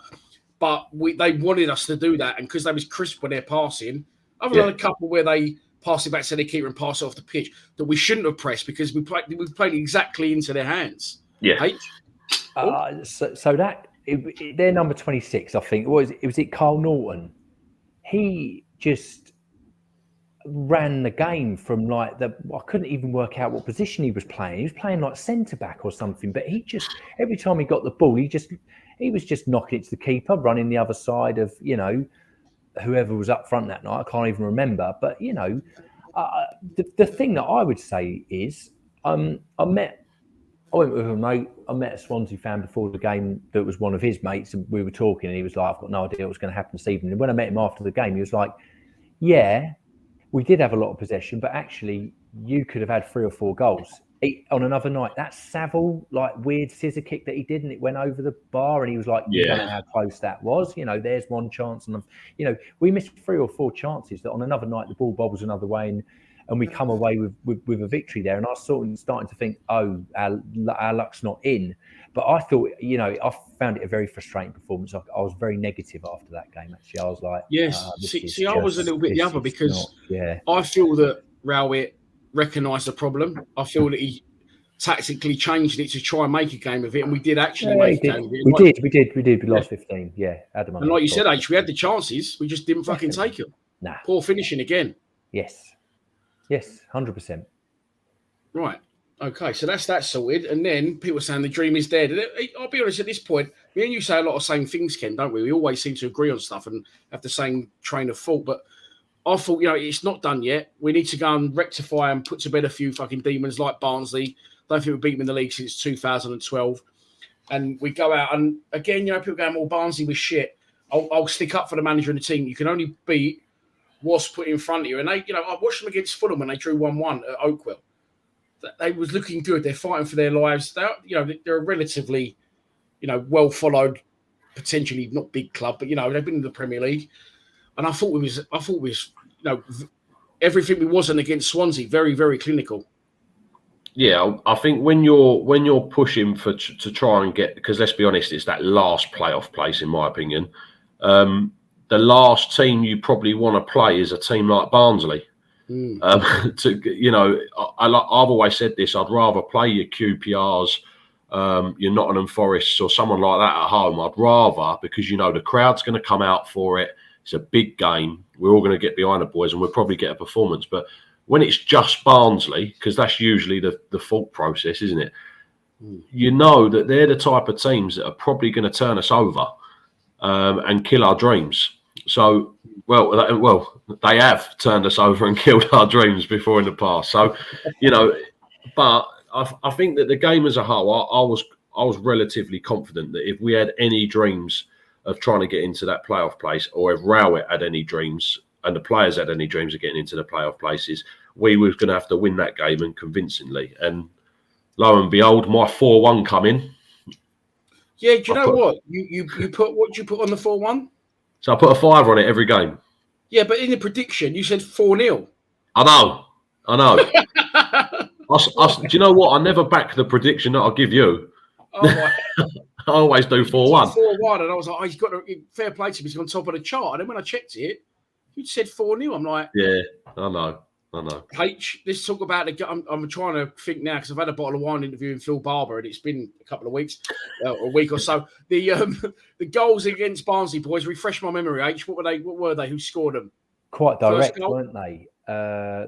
but they wanted us to do that, and because they was crisp when they're passing, other than a couple where they pass it back to their keeper and pass it off the pitch, that we shouldn't have pressed because we played exactly into their hands. Yeah. So that their number 26, I think, was it Carl Norton? He just ran the game from I couldn't even work out what position he was playing. He was playing like centre back or something, but he just, every time he got the ball, he was just knocking it to the keeper, running the other side of, whoever was up front that night. I can't even remember. But, the thing that I would say is I went with a mate. I met a Swansea fan before the game that was one of his mates, and we were talking, and he was like, I've got no idea what's going to happen this evening. And when I met him after the game, he was like, yeah, we did have a lot of possession, but actually you could have had 3 or 4 goals on another night. That Saville, weird scissor kick that he did, and it went over the bar, and he was like, you don't know how close that was. There's one chance. And, we missed 3 or 4 chances that on another night, the ball bobbles another way, and we come away with a victory there. And I was sort of starting to think, our luck's not in. But I thought, I found it a very frustrating performance. I was very negative after that game, actually. I was like, I was a little bit the other because I feel that Rowett recognised the problem. I feel that he tactically changed it to try and make a game of it, and we did actually make a game of it. We did. We lost 15. Yeah, Adam. And like you said, H, we had the chances. We just didn't fucking take them. Nah. Poor finishing again. Yes, 100%. Right. Okay, so that's that sorted. And then people are saying the dream is dead. And I'll be honest, at this point, me and you say a lot of same things, Ken, don't we? We always seem to agree on stuff and have the same train of thought. But I thought, it's not done yet. We need to go and rectify and put to bed a few fucking demons like Barnsley. Don't think we've beaten them in the league since 2012. And we go out and, again, people going, well, Barnsley was shit. I'll stick up for the manager and the team. You can only beat what's put in front of you. And I watched them against Fulham when they drew 1-1 at Oakwell. They was looking good. They're fighting for their lives. They're a relatively, well followed, potentially not big club, but they've been in the Premier League. And I thought we was, everything we wasn't against Swansea, very, very clinical. Yeah, I think when you're pushing to try and get, because let's be honest, it's that last playoff place in my opinion. The last team you probably want to play is a team like Barnsley. I've always said this. I'd rather play your QPRs, your Nottingham Forests, or someone like that at home. I'd rather, because the crowd's going to come out for it. It's a big game. We're all going to get behind the boys, and we'll probably get a performance. But when it's just Barnsley, because that's usually the thought process, isn't it? That they're the type of teams that are probably going to turn us over and kill our dreams. So, they have turned us over and killed our dreams before in the past. So, but I think that the game as a whole, I was relatively confident that if we had any dreams of trying to get into that playoff place, or if Rowett had any dreams and the players had any dreams of getting into the playoff places, we were going to have to win that game, and convincingly. And lo and behold, my 4-1 come in. Yeah, do you know what? You put what you put on the 4-1? So I put a 5 on it every game. Yeah, but in the prediction, you said 4-0. I know. Do you know what? I never back the prediction that I'll give you. Oh, my. I always do 4-1. 4-1, and I was like, he's got a fair play to him. He's on top of the chart. And then when I checked it, You said 4-0. I'm like, Yeah, I know. H, let's talk about the. I'm trying to think now because I've had a bottle of wine interviewing Phil Barber and it's been a couple of weeks, a week or so. The goals against Barnsley, boys, refresh my memory. H, what were they? Who scored them? Quite direct, weren't they?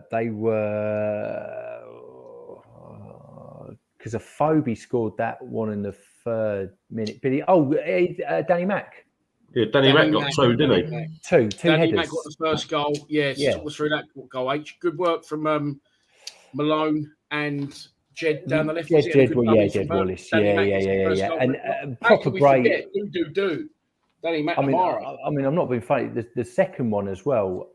They were because Afobe scored that one in the 3rd minute. Danny Mack. Yeah, Danny Mack got 2, didn't he? Two Danny headers. Mack got the first goal. Yeah, talk us through that goal, H. Good work from Malone and Jed down the left. Jed Wallace. Yeah. And proper brave. Do. Danny Mack. I mean, I'm not being funny. The second one as well.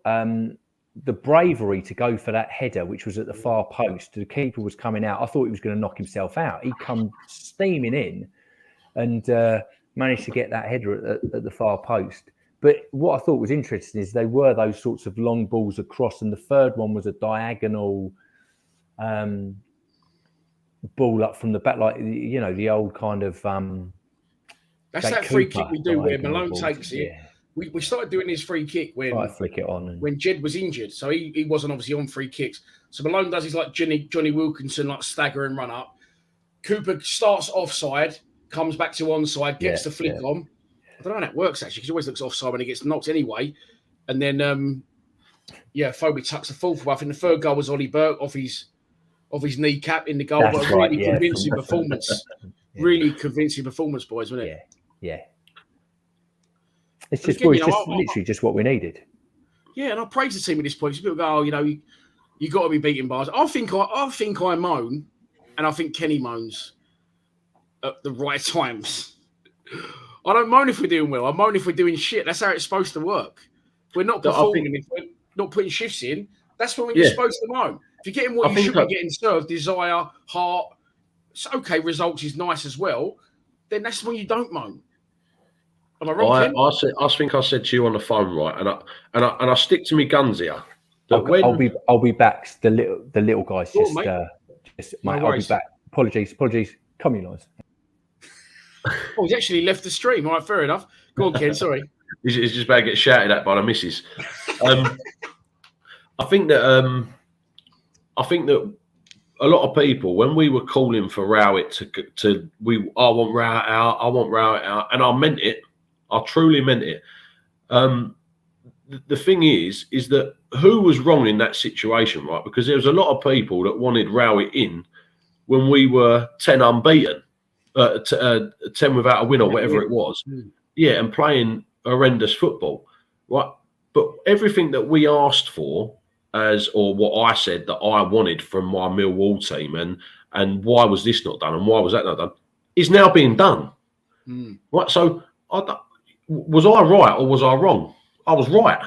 The bravery to go for that header, which was at the far post. The keeper was coming out. I thought he was going to knock himself out. He come steaming in, and managed to get that header at the far post. But what I thought was interesting is they were those sorts of long balls across, and the third one was a diagonal ball up from the back, like the old kind of. That's that free kick we do where Malone takes it. Yeah. We started doing this free kick when flick it on when Jed was injured, so he wasn't obviously on free kicks. So Malone does his like Johnny Wilkinson like stagger and run up. Cooper starts offside, comes back to onside, gets the flick on. I don't know how that works actually, because he always looks offside when he gets knocked anyway. And then Phobie tucks the fourth one. I think the third goal was Ollie Burke off his kneecap in the goal. That's but a really convincing performance. Really convincing performance, boys, wasn't it? Yeah. It's just literally just what we needed. Yeah, and I praise the team at this point. People go, you got to be beating Bars. I think I moan, and I think Kenny moans at the right times. I don't moan if we're doing well. I moan if we're doing shit. That's how it's supposed to work. If we're not performing, if we're not putting shifts in, that's when you're supposed to moan. If you're getting what you should be getting served, desire, heart, it's okay, results is nice as well, then that's when you don't moan. Am I wrong, Ken? I think I said to you on the phone, right, and I stick to my guns here. I'll be back. The little guys I'll be back. Apologies. Come you guys. Oh, he's actually left the stream. All right, fair enough. Go on, Ken. Sorry. He's just about to get shouted at by the missus. I think that a lot of people, when we were calling for Rowett I want Rowett out, and I meant it. I truly meant it. The thing is that who was wrong in that situation, right? Because there was a lot of people that wanted Rowett in when we were 10 unbeaten, 10 without a win or whatever it was. Yeah, and playing horrendous football, right? But everything that we asked for, or what I said that I wanted from my Millwall team, and why was this not done and why was that not done, is now being done. Right? So was I right or was I wrong? I was right.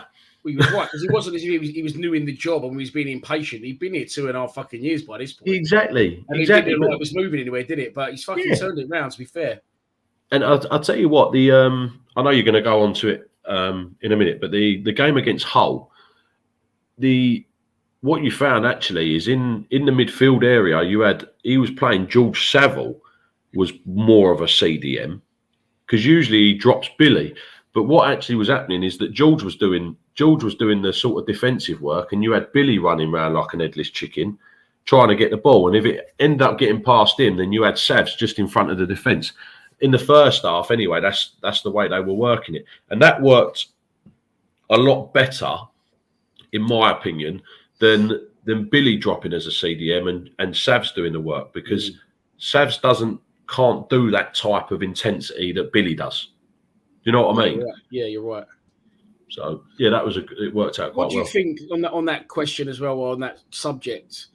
Well, he was right, because it wasn't as if he was new in the job and he was being impatient. He'd been here 2.5 fucking years by this point. Exactly. And exactly. It didn't look like it was moving anywhere, did it? But he's fucking turned it around, to be fair. And I'll tell you what, I know you're going to go on to it in a minute, but the game against Hull, what you found actually is in the midfield area, he was playing George Saville was more of a CDM, because usually he drops Billy. But what actually was happening is that George was doing the sort of defensive work, and you had Billy running around like an headless chicken trying to get the ball. And if it ended up getting past him, then you had Savs just in front of the defence. In the first half, anyway, that's the way they were working it. And that worked a lot better, in my opinion, than Billy dropping as a CDM and Savs doing the work, because Savs can't do that type of intensity that Billy does. You know what I mean? Yeah, you're right. So yeah, it worked out quite well. What do you think on that question as well, or on that subject?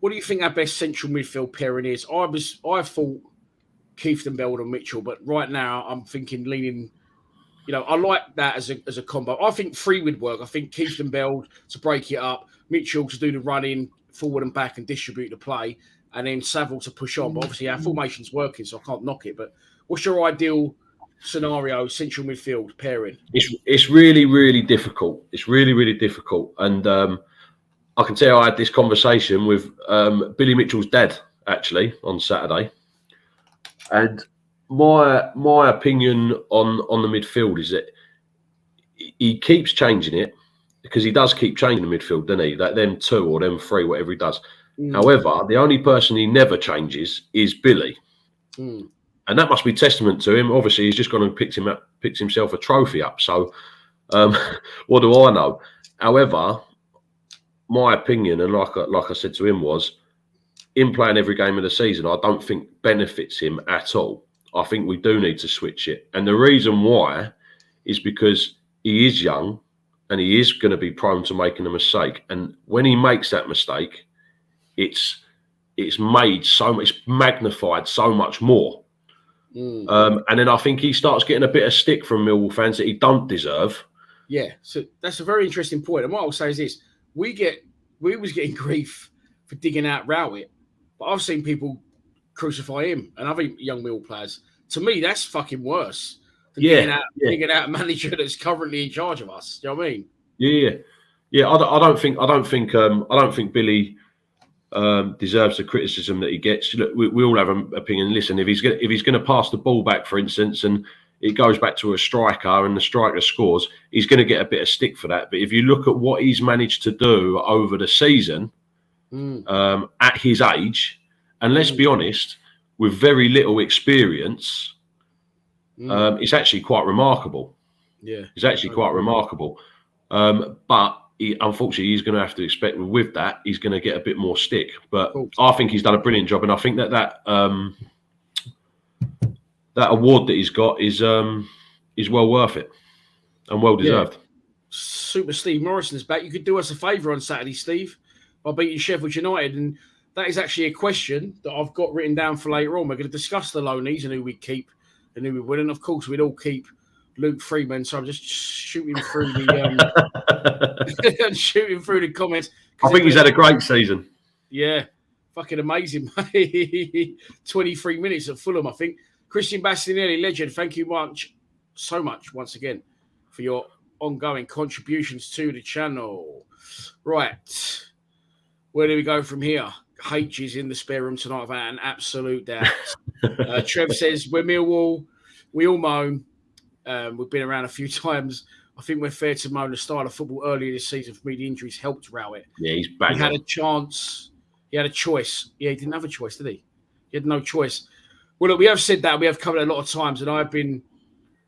What do you think our best central midfield pairing is? I thought Keith-Beld and Mitchell, but right now I'm thinking leaning. I like that as a combo. I think three would work. I think Keith-Beld to break it up, Mitchell to do the running forward and back and distribute the play, and then Saville to push on. But obviously our formation's working, so I can't knock it. But what's your ideal scenario, central midfield pairing? It's really, really difficult. It's really, really difficult. And I can tell you I had this conversation with Billy Mitchell's dad, actually, on Saturday. And my opinion on the midfield is that he keeps changing it. because he does keep changing the midfield, doesn't he? That them 2 or them 3, whatever he does. However, the only person he never changes is Billy. And that must be testament to him. Obviously, he's just gone and picked himself a trophy up. So, what do I know? However, my opinion, and like I said to him, was him playing every game of the season, I don't think benefits him at all. I think we do need to switch it. And the reason why is because he is young and he is going to be prone to making a mistake. And when he makes that mistake, it's magnified so much more. And then I think he starts getting a bit of stick from Millwall fans that he don't deserve. Yeah, so that's a very interesting point. And what I'll say is this: we was getting grief for digging out Rowett, but I've seen people crucify him and other young Millwall players. To me, that's fucking worse than digging out a manager that's currently in charge of us. Do you know what I mean? Yeah. I don't think Billy deserves the criticism that he gets. Look, we all have an opinion. Listen, if he's going to pass the ball back, for instance, and it goes back to a striker and the striker scores, he's going to get a bit of stick for that. But if you look at what he's managed to do over the season at his age, and let's be honest, with very little experience, it's actually quite remarkable. Yeah, it's actually quite remarkable. But unfortunately, he's going to have to expect with that, he's going to get a bit more stick. But I think he's done a brilliant job, and I think that award that he's got is well worth it and well deserved. Yeah. Super Steve Morrison's back. You could do us a favour on Saturday, Steve, by beating Sheffield United, and that is actually a question that I've got written down for later on. We're going to discuss the loanees and who we keep and who we win, and of course, we'd all keep Luke Freeman. So I'm just shooting through the shooting through the comments. I think he's had a great season. Yeah, fucking amazing, mate. 23 minutes at Fulham, I think. Christian Bastinelli, legend. Thank you so much once again for your ongoing contributions to the channel. Right, where do we go from here? H is in the spare room tonight without an absolute doubt. Trev says we're Millwall. We all moan. We've been around a few times. I think we're fair to moan the style of football earlier this season. For me, the injuries helped Rowett. Yeah, he's bang. He had a chance. He had a choice. Yeah, he didn't have a choice, did he? He had no choice. Well, look, we have said that. We have covered it a lot of times, and I've been,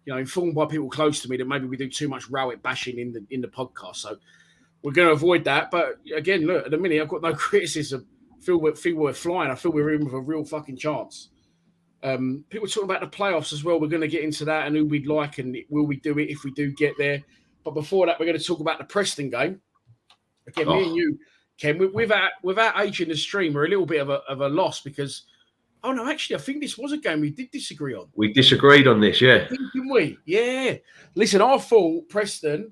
informed by people close to me that maybe we do too much Rowett bashing in the podcast. So we're going to avoid that. But again, look, at the minute, I've got no criticism. I feel we're flying. I feel we're in with a real fucking chance. People talking about the playoffs as well. We're going to get into that and who we'd like and will we do it if we do get there. But before that, we're going to talk about the Preston game. Again, me and you, Ken, without H in the stream, we're a little bit of a loss because, oh no, actually, I think this was a game we did disagree on. We disagreed on this, yeah. Didn't we? Yeah. Listen, I thought Preston,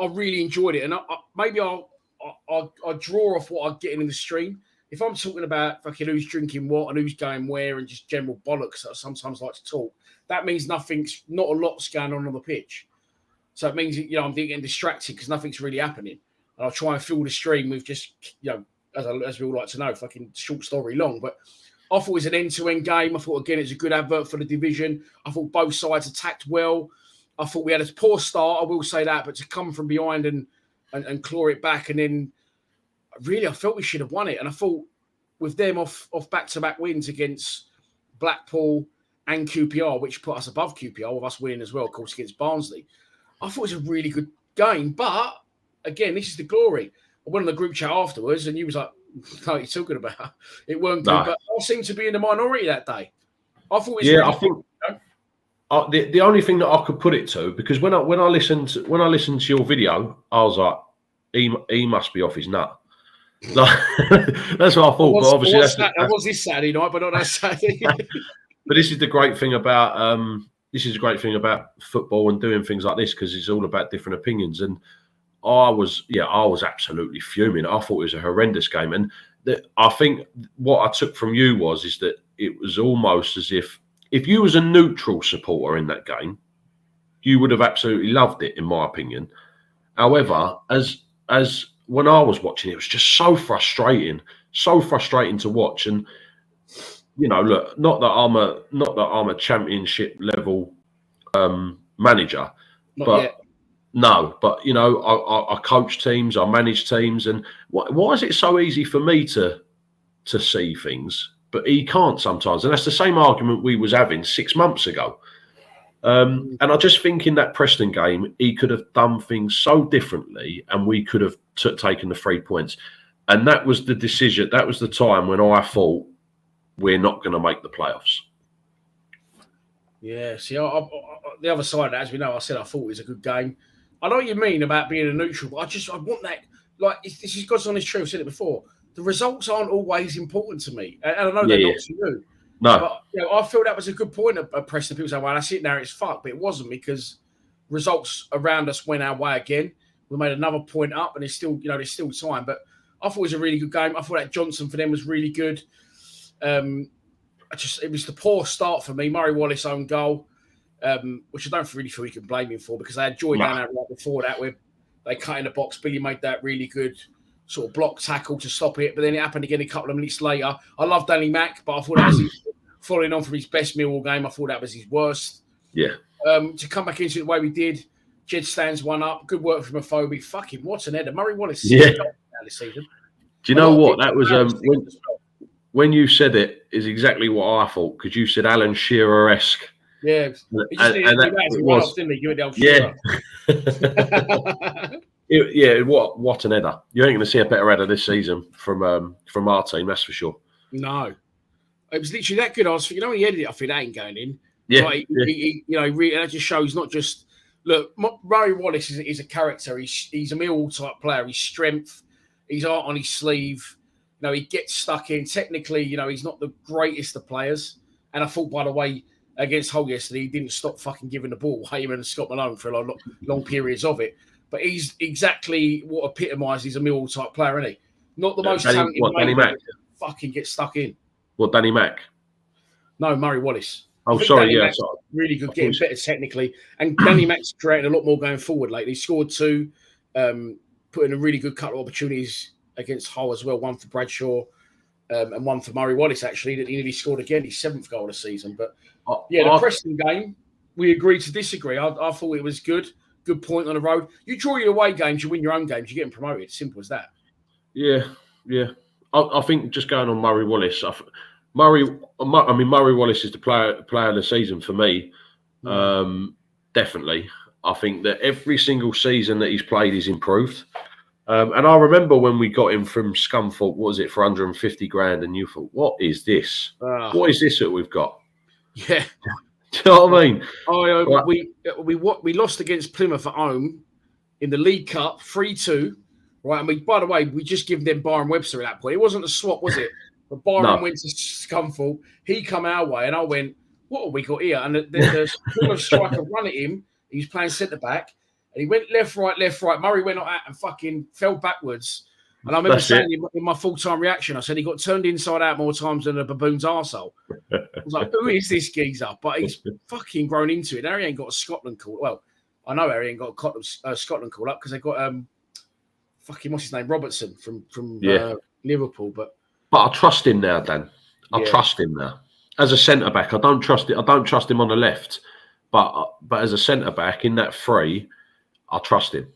I really enjoyed it. And maybe I'll draw off what I'm getting in the stream. If I'm talking about fucking who's drinking what and who's going where and just general bollocks that I sometimes like to talk, that means not a lot's going on the pitch. So it means, I'm getting distracted because nothing's really happening. And I'll try and fill the stream with just, as we all like to know, fucking short story long. But I thought it was an end-to-end game. I thought, again, it's a good advert for the division. I thought both sides attacked well. I thought we had a poor start, I will say that, but to come from behind and claw it back and then really, I felt we should have won it. And I thought with them off back-to-back wins against Blackpool and QPR, which put us above QPR, with us winning as well, of course, against Barnsley, I thought it was a really good game. But, again, this is the glory. I went on the group chat afterwards, and you was like, no, you're talking about it weren't good. No. But I seemed to be in the minority that day. I thought it was really I think the only thing that I could put it to, because when I listened to your video, I was like, he must be off his nut. Like, that's what I thought. But obviously, that was this Saturday night, but not that Saturday. But this is the great thing about football and doing things like this, because it's all about different opinions. And I was absolutely fuming. I thought it was a horrendous game, and I think what I took from you is that it was almost as if you was a neutral supporter in that game, you would have absolutely loved it, in my opinion. However, as when I was watching, it was just so frustrating to watch. And look, not that I'm a championship level manager, not No, but you know, I coach teams, I manage teams, and why is it so easy for me to see things, but he can't sometimes? And that's the same argument we was having 6 months ago. And I just think in that Preston game, he could have done things so differently, and we could have taken the 3 points. And that was the decision. That was the time when I thought we're not going to make the playoffs. Yeah, see, the other side of that, as we know, I said I thought it was a good game. I know what you mean about being a neutral, but I want that. Like, this is God's honest truth. I've said it before. The results aren't always important to me, and I know they're not to you. No, but you know, I feel that was a good point at Preston. People say, "Well, that's it now. It's fucked," but it wasn't, because results around us went our way again. We made another point up, and there's still time. But I thought it was a really good game. I thought that Johnson for them was really good. It was the poor start for me. Murray Wallace own goal, which I don't really feel we can blame him for, because I had joy down there right before that where they cut in the box. Billy made that really good sort of block tackle to stop it, but then it happened again a couple of minutes later. I love Danny Mack, but I thought that was following on from his best Millwall game. I thought that was his worst. Yeah. To come back into it the way we did, Jed stands one up. Good work from Afobe. Fucking what an header. Murray Wallace this season. Do you know what? That was when you said it is exactly what I thought, because you said Alan Shearer-esque. Yeah. It was. Yeah. What an header. You ain't going to see a better header this season from our team, that's for sure. No. It was literally that good. I was thinking, when he edited it, I think that ain't going in. Yeah. Like, really, that just shows not just... Look, Murray Wallace is a character. He's a Millwall type player. His strength, his art on his sleeve. He gets stuck in. Technically, he's not the greatest of players. And I thought, by the way, against Hull yesterday, he didn't stop fucking giving the ball away, him and Scott Malone, for long periods of it. But he's exactly what epitomises a Millwall type player, isn't he? Not the most talented Danny Mack? Fucking get stuck in. What, Danny Mack? No, Murray Wallace. Oh, sorry, Danny Mack's really good, getting better technically. And Danny Mack's created a lot more going forward lately. He scored 2, put in a really good couple of opportunities against Hull as well. One for Bradshaw and one for Murray Wallace, actually. That he nearly scored again, his 7th goal of the season. But the Preston game, we agreed to disagree. I thought it was good. Good point on the road. You draw your away games, you win your own games, you're getting promoted. Simple as that. Yeah. I think just going on Murray Wallace, Murray Wallace is the player of the season for me. Definitely. I think that every single season that he's played, he's improved. And I remember when we got him from Scunthorpe, what was it, for 150 grand, and you thought, what is this? What is this that we've got? Yeah. Do you know what I mean? We lost against Plymouth at home in the League Cup 3-2. Right, by the way, we just given them Byron Webster at that point. It wasn't a swap, was it? But Byron went to Scunthorpe. He come our way, and I went, what have we got here? And the Plymouth striker run at him. He was playing centre back, and he went left, right. Murray went out and fucking fell backwards. And I remember saying in my full-time reaction, I said he got turned inside out more times than a baboon's arsehole. I was like, who is this geezer? But he's fucking grown into it. Harry ain't got a Scotland call. Well, I know Harry ain't got a Scotland call up because they got what's his name, Robertson from Liverpool. But I trust him now, Dan. I trust him now as a centre back. I don't trust it. I don't trust him on the left, but as a centre back in that 3, I trust him.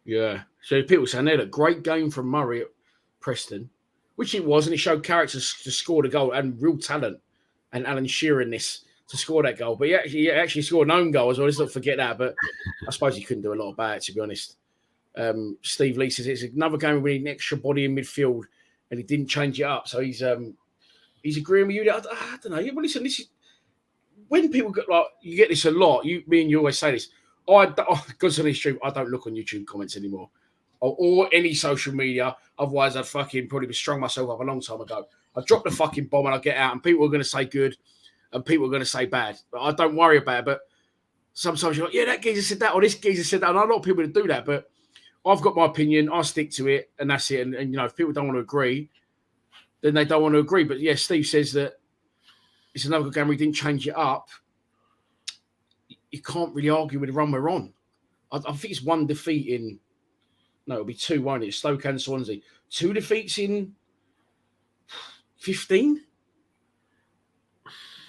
Yeah. So people saying they had a great game from Murray at Preston, which it was, and it showed character to score the goal and real talent, and Alan Shearer in this to score that goal. But he actually scored an own goal as well. Let's not forget that. But I suppose he couldn't do a lot about it, to be honest. Steve Lee says it's another game where we need an extra body in midfield, and he didn't change it up. So he's agreeing with you. I don't know. Well, listen, this is when people get you get this a lot. Me and you always say this. God's honest truth, I don't look on YouTube comments anymore. Or any social media. Otherwise, I'd fucking probably strung myself up a long time ago. I drop the fucking bomb and I get out, and people are going to say good, and people are going to say bad. But I don't worry about it. But sometimes you're like, yeah, that geezer said that, or this geezer said that. And I know people that do that, but I've got my opinion. I stick to it, and that's it. And if people don't want to agree, then they don't want to agree. But yeah, Steve says that it's another good game where he didn't change it up. You can't really argue with the run we're on. I think it's 1 defeat in. No, it'll be 2, won't it? Stoke and Swansea. 2 defeats in 15.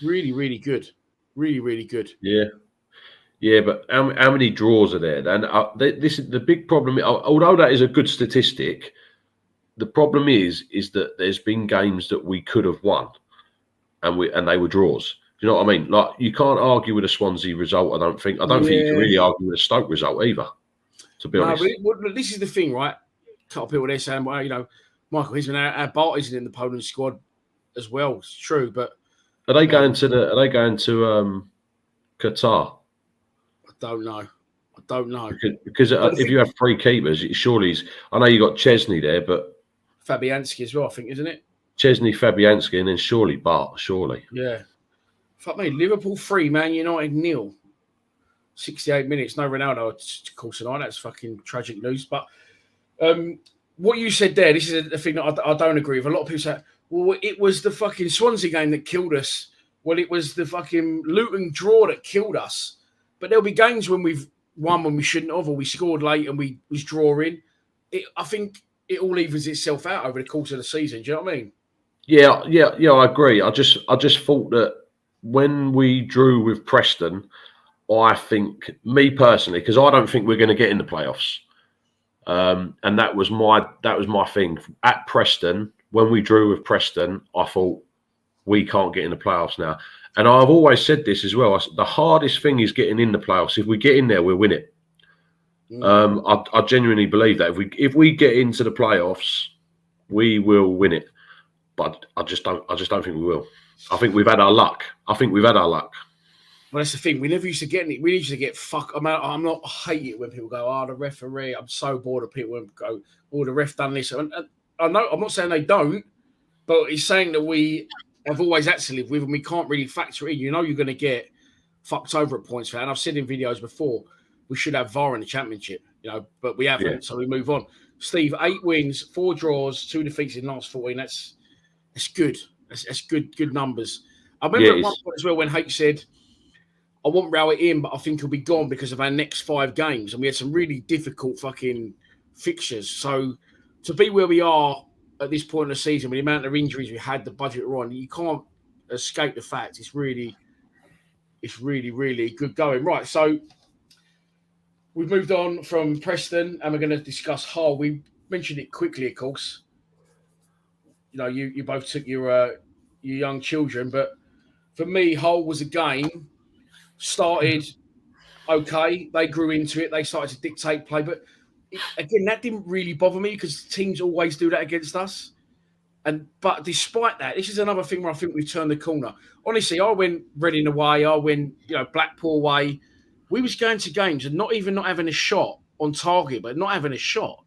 Really, really good. Really, really good. Yeah. Yeah, but how many draws are there? And this is the big problem. Although that is a good statistic, the problem is that there's been games that we could have won, and they were draws. Do you know what I mean? Like, you can't argue with a Swansea result. I don't think. I don't think you can really argue with a Stoke result either. To be honest. But this is the thing, right? A couple of people there saying, well, you know, Michael, he's been our Bart isn't in the Poland squad as well. It's true, but are they going to Qatar? I don't know. Because if you have three keepers, surely I know you got Chesney there, but Fabianski as well, I think, isn't it? Chesney, Fabianski, and then surely Bart. Surely. Yeah. Fuck me. Liverpool 3, Man United 0. 68 minutes. No Ronaldo, of course, tonight. That's fucking tragic news. But what you said there, this is a thing that I don't agree with. A lot of people say, well, it was the fucking Swansea game that killed us. Well, it was the fucking Luton draw that killed us. But there'll be games when we've won when we shouldn't have, or we scored late and we was drawing. I think it all evens itself out over the course of the season. Do you know what I mean? Yeah, I agree. I just thought that when we drew with Preston, I think, me personally, because I don't think we're going to get in the playoffs, and that was my thing at Preston. When we drew with Preston, I thought we can't get in the playoffs now. And I've always said this as well. The hardest thing is getting in the playoffs. If we get in there, we'll win it. I genuinely believe that if we get into the playoffs, we will win it. But I just don't think we will. I think we've had our luck. Well, that's the thing. We never used to get it. We used to get fuck. I hate it when people go, "Oh, the referee." I'm so bored of people when go, "Oh, the ref done this." And I know I'm not saying they don't, but it's saying that we have always had to live with, and we can't really factor in. You know, you're going to get fucked over at points for that. And I've said in videos before, we should have VAR in the Championship, you know, but we haven't. So we move on. Steve, 8 wins, 4 draws, 2 defeats in the last 14. That's good. That's good numbers. I remember at one point as well when H said, I want Rowett in, but I think he'll be gone because of our next 5 games. And we had some really difficult fucking fixtures. So to be where we are at this point in the season, with the amount of injuries we had, the budget we're on, you can't escape the fact it's really good going. Right, so we've moved on from Preston and we're going to discuss Hull. We mentioned it quickly, of course. You know, you both took your young children, but for me, Hull was a game. Started okay. They grew into it. They started to dictate play. But again, that didn't really bother me because teams always do that against us. But despite that, this is another thing where I think we've turned the corner. Honestly, I went Reading away. I went, Blackpool away. We was going to games and not having a shot on target, but not having a shot.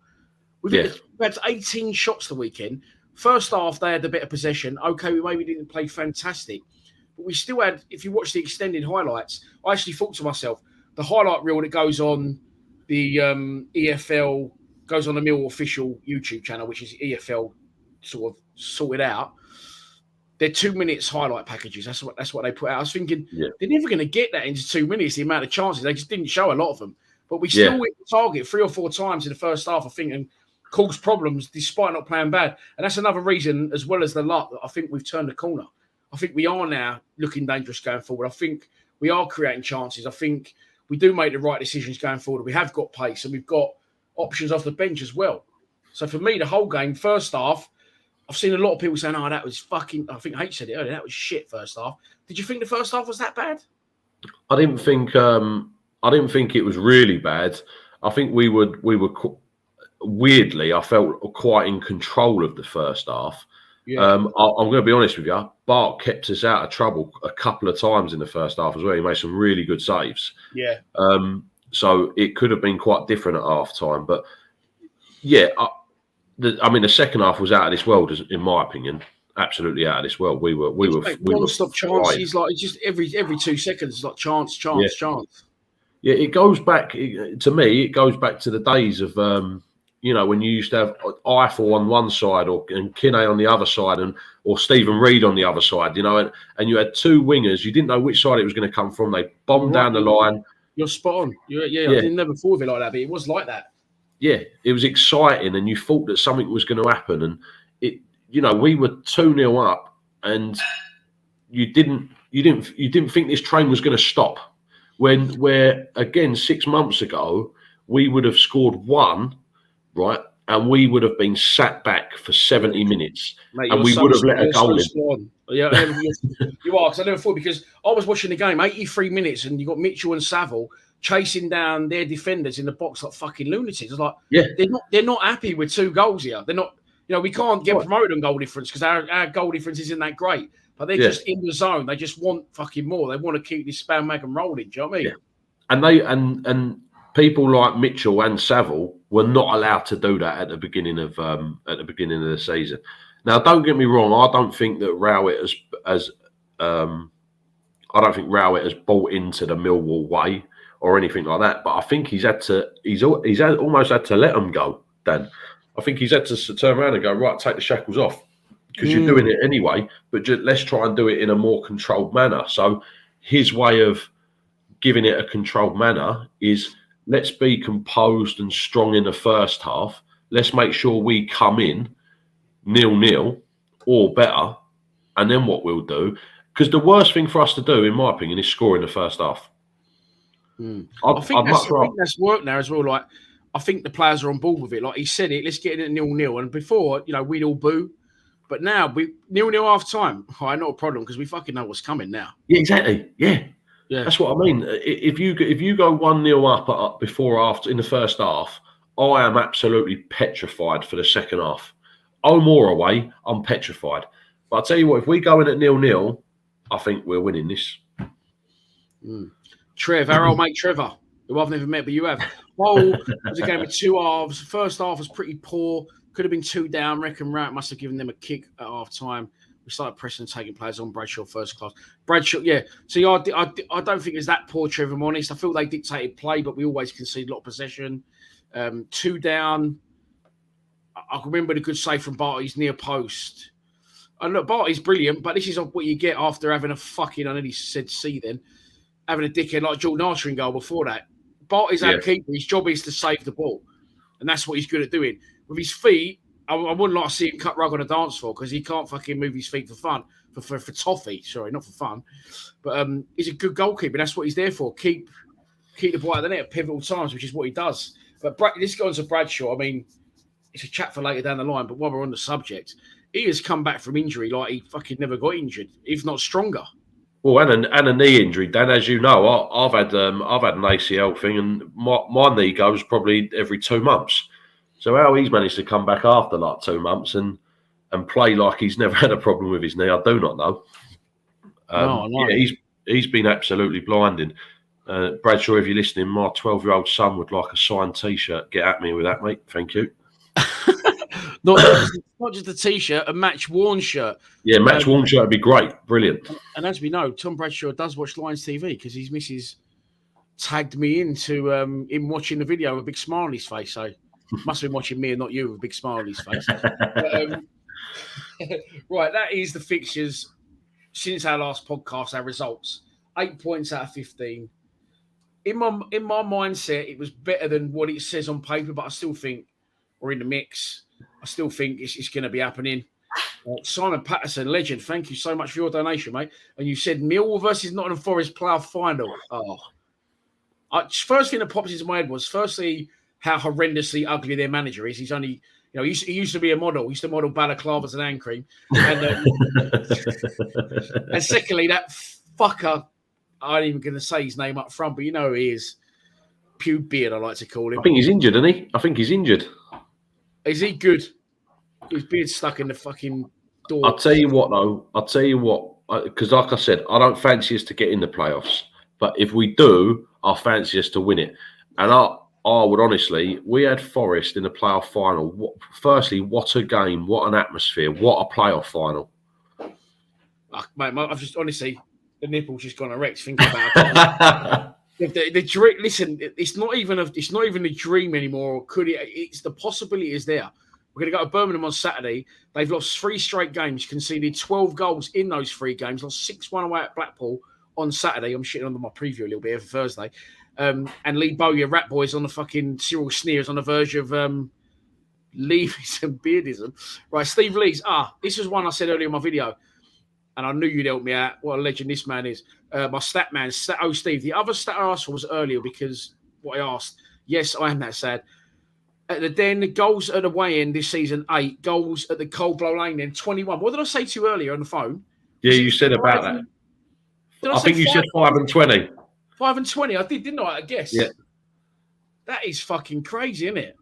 We've had 18 shots the weekend. First half, they had a bit of possession. Okay, we maybe didn't play fantastic. But we still had, if you watch the extended highlights, I actually thought to myself, the highlight reel that goes on the EFL, goes on the Mill official YouTube channel, which is EFL sort of sorted out. They're 2 minutes highlight packages. That's what they put out. I was thinking, they're never going to get that into 2 minutes, the amount of chances. They just didn't show a lot of them. But we still hit the target 3 or 4 times in the first half, I think, and caused problems despite not playing bad. And that's another reason, as well as the luck, that I think we've turned the corner. I think we are now looking dangerous going forward. I think we are creating chances. I think we do make the right decisions going forward. We have got pace and we've got options off the bench as well. So for me, the whole game, first half, I've seen a lot of people saying, "Oh, that was fucking." I think H said it earlier. That was shit. First half. Did you think the first half was that bad? I didn't think it was really bad. I think we were weirdly. I felt quite in control of the first half. Yeah. I'm going to be honest with you. Bart kept us out of trouble a couple of times in the first half as well. He made some really good saves. Yeah. So it could have been quite different at half time, but yeah. The second half was out of this world, in my opinion. Absolutely out of this world. We were non-stop chances, like just every 2 seconds, like chance. Yeah, it goes back to me. It goes back to the days of when you used to have Eiffel on one side and Kinney on the other side, or Stephen Reid on the other side. And you had 2 wingers. You didn't know which side it was going to come from. They bombed down the line. You're spot on. I didn't never thought of it like that, but it was like that. Yeah, it was exciting, and you thought that something was going to happen, and we were 2-0 up, and you didn't think this train was going to stop. Where again 6 months ago we would have scored one, right, and we would have been sat back for 70 minutes, Mate, and we would have let a goal in. Yeah, you are, because I never thought, because I was watching the game, 83 minutes, and you got Mitchell and Saville chasing down their defenders in the box like fucking lunatics. It's like, Yeah, they're not happy with 2 goals here. They're not, we can't get promoted on goal difference because our goal difference isn't that great. But they're just in the zone. They just want fucking more. They want to keep this spam wagon rolling. Do you know what I mean? Yeah. And people like Mitchell and Saville were not allowed to do that at the beginning of the season. Now, don't get me wrong. I don't think that Rowett has bought into the Millwall way or anything like that. But I think he's almost had to let them go, Dan. I think he's had to turn around and go, right, take the shackles off, because you're doing it anyway, but let's try and do it in a more controlled manner. So his way of giving it a controlled manner is, let's be composed and strong in the first half. Let's make sure we come in 0-0 or better, and then what we'll do, because the worst thing for us to do, in my opinion, is score in the first half. I think that's worked now as well. Like, I think the players are on board with it. Like he said it, let's get it at 0-0. And before, we'd all boo. But now, 0-0 half time. Not a problem, because we fucking know what's coming now. Yeah, exactly. Yeah. That's what I mean. If you go 1-0 up before or after in the first half, I am absolutely petrified for the second half. More away, I'm petrified. But I'll tell you what, if we go in at 0-0, I think we're winning this. Trev, our old mate Trevor, who I've never met, but you have. It was a game of 2 halves. The first half was pretty poor. Could have been 2 down. Reckon Rowett must have given them a kick at half time. We started pressing and taking players on. Bradshaw first class. Bradshaw, yeah. See, I don't think it's that poor, Trevor, I'm honest. I feel they dictated play, but we always concede a lot of possession. 2 down. I remember the good save from Barty's near post. And look, Barty's brilliant, but this is what you get after having a fucking, I nearly said C then, having a dickhead like Jordan Archer in goal before that. Barty's our keeper. His job is to save the ball. And that's what he's good at doing. With his feet, I wouldn't like to see him cut rug on a dance floor, because he can't fucking move his feet for fun, for toffee. Sorry, not for fun. But he's a good goalkeeper. That's what he's there for. Keep the ball out of the net at pivotal times, which is what he does. But this goes to Bradshaw. I mean, it's a chat for later down the line. But while we're on the subject, he has come back from injury like he fucking never got injured, if not stronger. Well, and a knee injury, Dan. As you know, I've had an ACL thing, and my knee goes probably every 2 months. So how he's managed to come back after like 2 months and play like he's never had a problem with his knee, I do not know. No. Yeah, he's been absolutely blinding. Bradshaw, if you're listening, my 12-year-old son would like a signed T-shirt. Get at me with that, mate. Thank you. Not just a T-shirt, a match-worn shirt. Yeah, match-worn shirt would be great. Brilliant. And as we know, Tom Bradshaw does watch Lions TV, because his missus tagged me into him watching the video with a big smile on his face. So must have been watching me and not you with a big smile on his face. Right, that is the fixtures since our last podcast, our results. 8 points out of 15. In my mindset, it was better than what it says on paper, but I still think we're in the mix. I still think it's going to be happening. Simon Patterson, legend, thank you so much for your donation, mate. And you said Millwall versus Nottingham Forest playoff final. First thing that pops into my head was, firstly, how horrendously ugly their manager is. He's only, he used to be a model. He used to model balaclavas and hand cream. And, and secondly, that fucker, I ain't even going to say his name up front, but you know who he is. Pew Beard, I like to call him. I think he's injured, isn't he? I think he's injured. Is he good? His beard's stuck in the fucking door. I'll tell you what, though. Because like I said, I don't fancy us to get in the playoffs. But if we do, I fancy us to win it. And I would honestly, we had Forest in the playoff final. Firstly, what a game, what an atmosphere, what a playoff final. Mate, I've just, honestly, the nipple's just gone erect. Think about it. The dream, listen, it's not even a dream anymore. Could it? It's the possibility is there. We're going to go to Birmingham on Saturday. They've lost 3 straight games, conceded 12 goals in those 3 games, lost 6-1 away at Blackpool on Saturday. I'm shitting on my preview a little bit for Thursday. And Lee Bowyer, Rat Boys on the fucking Cyril Sneers on the verge of leavism, beardism. Right, Steve Lee's. This was one I said earlier in my video. and I knew you'd help me out. What a legend this man is. My stat man, Steve. The other stat I asked for was earlier because what I asked. Yes, I am that sad. At the Den, goals at the way end this season, 8. Goals at the Cold Blow Lane end, 21. What did I say to you earlier on the phone? Yeah, you said about that. I think you said 5 and 20. 5 and 20. I did, didn't I? I guess. Yeah. That is fucking crazy, isn't it?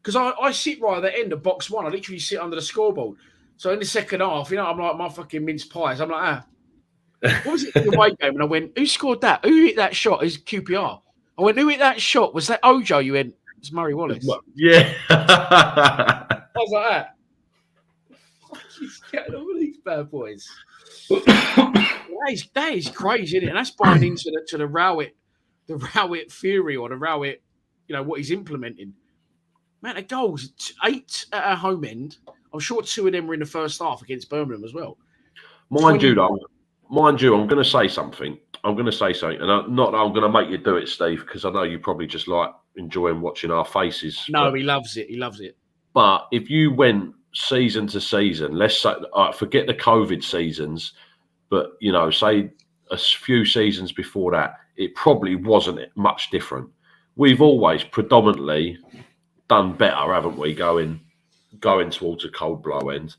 Because I sit right at the end of box 1. I literally sit under the scoreboard. So in the second half, I'm like my fucking mince pies. I'm like, what was it in the away game? And I went, who scored that? Who hit that shot? Is QPR. I went, who hit that shot? Was that Ojo? You went, it's Murray Wallace. Yeah. I was like that. He's getting all these bad boys. that is crazy, isn't it? And that's buying into the Rowett theory or the Rowett, what he's implementing. Man, the goals, 8 at our home end. I'm sure 2 of them were in the first half against Birmingham as well. Mind you, I'm going to say something. And not that I'm going to make you do it, Steve, because I know you probably just like enjoying watching our faces. No, he loves it. He loves it. But if you went season to season, let's say, forget the COVID seasons, but, say a few seasons before that, it probably wasn't much different. We've always predominantly done better, haven't we, going towards a Cold Blow end.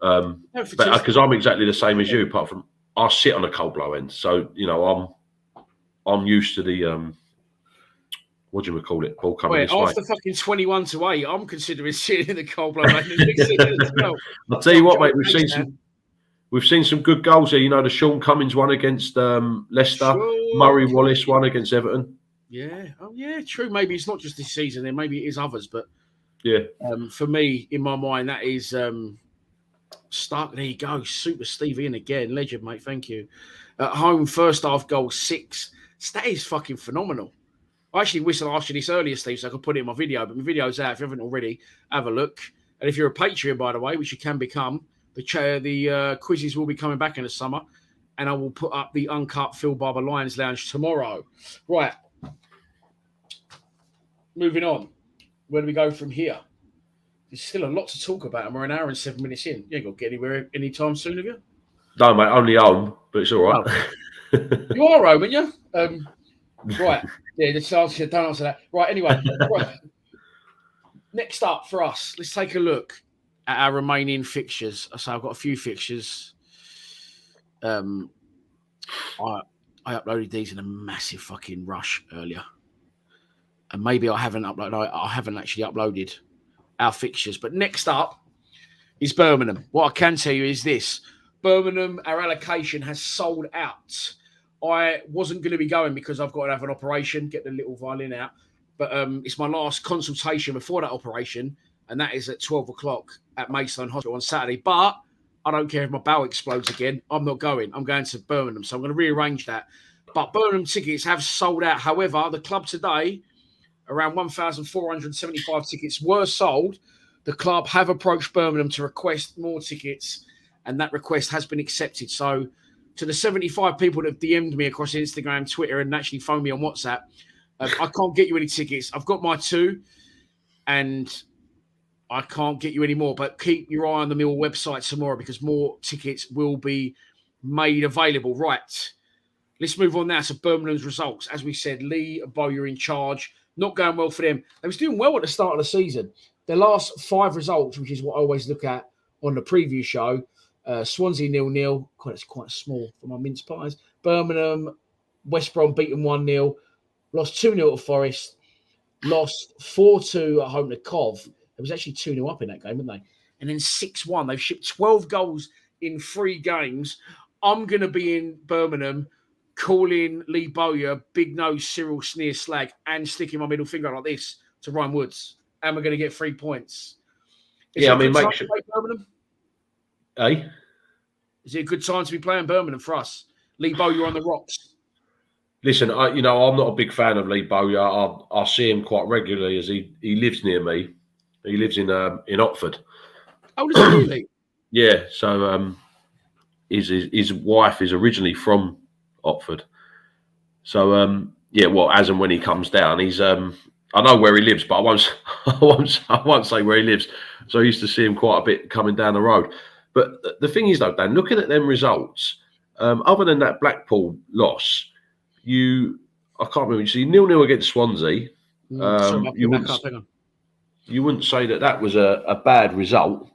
Because I'm exactly the same as you, apart from I sit on a Cold Blow end. So, I'm used to the what do you call it? Ball coming this way. After fucking 21 to 8, I'm considering sitting in the Cold Blow end next season as well. I'll tell you what, mate, we've seen some good goals here. The Sean Cummins one against Leicester, Murray Wallace one against Everton. Yeah. Oh, yeah, true. Maybe it's not just this season, then maybe it is others, but yeah. For me, in my mind, that is Stark. There you go. Super Steve in again. Legend, mate. Thank you. At home, first half goal, 6. That is fucking phenomenal. I actually wish I asked you this earlier, Steve, so I could put it in my video, but my video's out. If you haven't already, have a look. And if you're a Patreon, by the way, which you can become, the quizzes will be coming back in the summer, and I will put up the uncut Phil Barber Lions Lounge tomorrow. Right. Moving on. Where do we go from here? There's still a lot to talk about, and we're an hour and 7 minutes in. You ain't got to get anywhere anytime soon, have you? No, mate, only home, but it's all right. Oh. You are home, aren't you? Right. Yeah, don't answer that. Right, anyway. Right. Next up for us, let's take a look at our remaining fixtures. So I've got a few fixtures. I uploaded these in a massive fucking rush earlier. And maybe I haven't actually uploaded our fixtures. But next up is Birmingham. What I can tell you is this. Birmingham, our allocation has sold out. I wasn't going to be going because I've got to have an operation, get the little violin out. But it's my last consultation before that operation, and that is at 12 o'clock at Maidstone Hospital on Saturday. But I don't care if my bowel explodes again. I'm not going. I'm going to Birmingham. So I'm going to rearrange that. But Birmingham tickets have sold out. However, the club today, around 1,475 tickets were sold. The club have approached Birmingham to request more tickets, and that request has been accepted. So to the 75 people that have DM'd me across Instagram, Twitter, and actually phoned me on WhatsApp, I can't get you any tickets. I've got my 2, and I can't get you any more. But keep your eye on the Mill website tomorrow because more tickets will be made available. Right. Let's move on now to Birmingham's results. As we said, Lee Bowyer in charge. Not going well for them. They was doing well at the start of the season. Their last 5 results, which is what I always look at on the preview show, Swansea 0-0. It's quite small for my mince pies. Birmingham, West Brom beaten 1-0. Lost 2-0 to Forest. Lost 4-2 at home to Cov. It was actually 2-0 up in that game, weren't they? And then 6-1. They've shipped 12 goals in 3 games. I'm going to be in Birmingham calling Lee Bowyer big nose Cyril sneer slag and sticking my middle finger like this to Ryan Woods. And we're going to get 3 points. Is make sure. Birmingham? Eh? Is it a good time to be playing Birmingham for us? Lee Bowyer on the rocks. Listen, I'm not a big fan of Lee Bowyer. I see him quite regularly as he lives near me. He lives in Oxford. Oh, does he really? Yeah. So his wife is originally from Oxford. So as and when he comes down, he's I know where he lives, but I won't say where he lives. So I used to see him quite a bit coming down the road. But the thing is, though, Dan, looking at them results, other than that Blackpool loss, I can't remember. You see 0-0 against Swansea. You wouldn't say that was a bad result.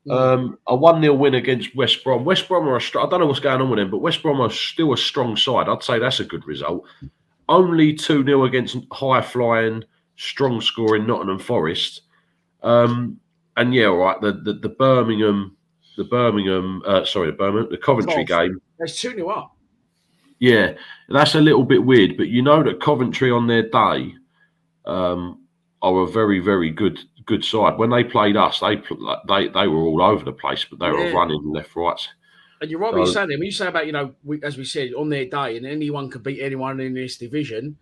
A 1-0 win against West Brom. West Brom I don't know what's going on with them, but West Brom are still a strong side. I'd say that's a good result. Only 2-0 against high-flying, strong-scoring Nottingham Forest. And yeah, all right, the Coventry game. There's 2-0 up. Yeah, that's a little bit weird, but you know that Coventry on their day are a very, very good side. When they played us, they were all over the place, but they were running left, right. And you're right when you're saying that. When you say about, as we said, on their day, and anyone could beat anyone in this division,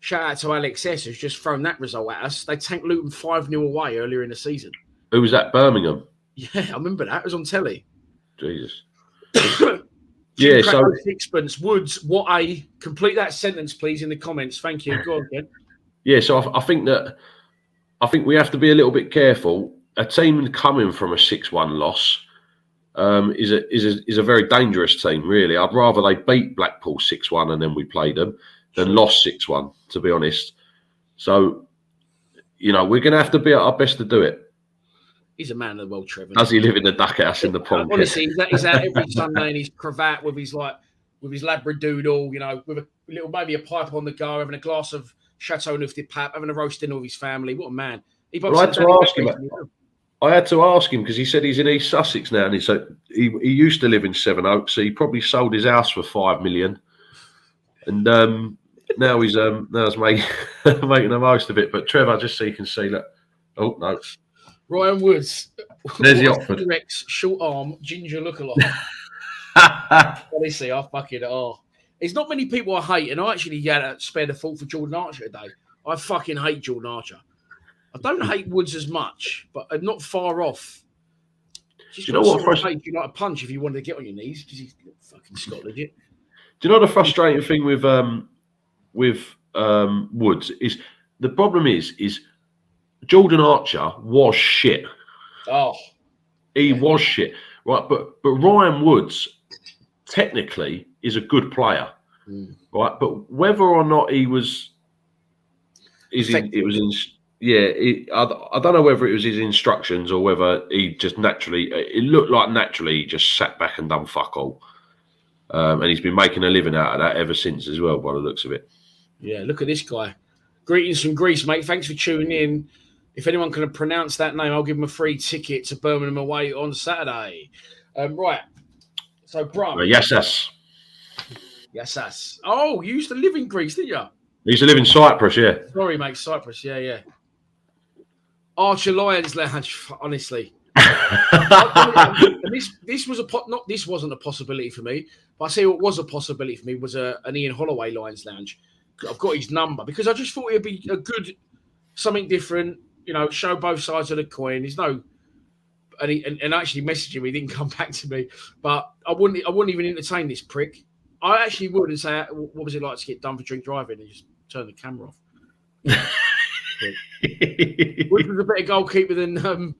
shout out to Alex S, who's just thrown that result at us. They tanked Luton 5-0 away earlier in the season. Who was that, Birmingham? Yeah, I remember that. It was on telly. Jesus. Yeah, so sixpence, Woods, what a... Complete that sentence, please, in the comments. Thank you. Go on, Ken. Yeah, so I think we have to be a little bit careful. A team coming from a 6-1 loss is a very dangerous team, really. I'd rather they beat Blackpool 6-1 and then we played them than lost 6-1, to be honest. So, we're going to have to be at our best to do it. He's a man of the world, Trevor. Does he live in the duck house in the pond? Honestly, he's out every Sunday in his cravat with his labradoodle, with a little, maybe a pipe on the go, having a glass of Chateau Neuf de Pape, having a roast dinner with his family. What a man! I had to ask him because he said he's in East Sussex now, and he said he used to live in Sevenoaks, so he probably sold his house for $5 million, and now he's making the most of it. But Trevor, just so you can see that. Oh no. Ryan Woods. There's the Oxford. Rex, short arm, ginger lookalike. Honestly, I fucking There's not many people I hate, and I actually had to spare the thought for Jordan Archer today. I fucking hate Jordan Archer. I don't hate Woods as much, but I'm not far off. Just you know what? You like a punch if you wanted to get on your knees because he's fucking Scott legit. Do you know the frustrating thing with Woods is the problem is Jordan Archer was shit. Oh, he was shit, right? But Ryan Woods technically is a good player, right? But whether or not I don't know whether it was his instructions or whether he just naturally. It looked like naturally he just sat back and done fuck all, and he's been making a living out of that ever since as well, by the looks of it. Yeah, look at this guy. Greetings from Greece, mate. Thanks for tuning in. If anyone can pronounce that name, I'll give him a free ticket to Birmingham away on Saturday. Right. So, bro. Yes. Oh, you used to live in Greece, didn't you? I used to live in Cyprus, yeah. Sorry, mate, Cyprus, yeah. Archer Lions Lounge, honestly. This wasn't a possibility for me, but I say what was a possibility for me was an Ian Holloway Lions Lounge. I've got his number because I just thought it'd be a good something different, show both sides of the coin. There's no, and actually messaging me, he didn't come back to me, but I wouldn't even entertain this prick. I actually would and say, what was it like to get done for drink driving and just turn the camera off? Which was a better goalkeeper than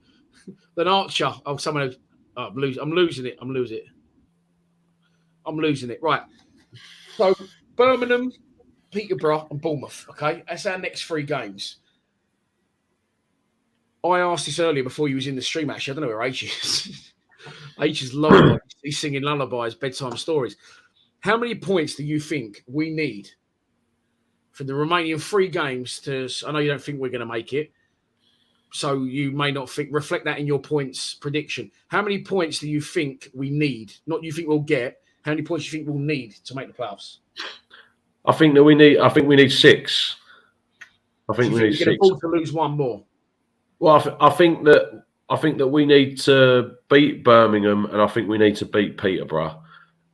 Archer. Oh, someone. I'm losing it. Right. So Birmingham, Peterborough, and Bournemouth. Okay, that's our next 3 games. I asked this earlier before you was in the stream. Actually, I don't know where H is. H is low. He's singing lullabies, bedtime stories. How many points do you think we need for the remaining 3 games to? I know you don't think we're going to make it, so you may not reflect that in your points prediction. How many points do you think we need? Not you think we'll get. How many points do you think we'll need to make the playoffs? I think we need 6. I think we need 6. We're going to afford to lose 1 more. Well, I think that we need to beat Birmingham, and I think we need to beat Peterborough,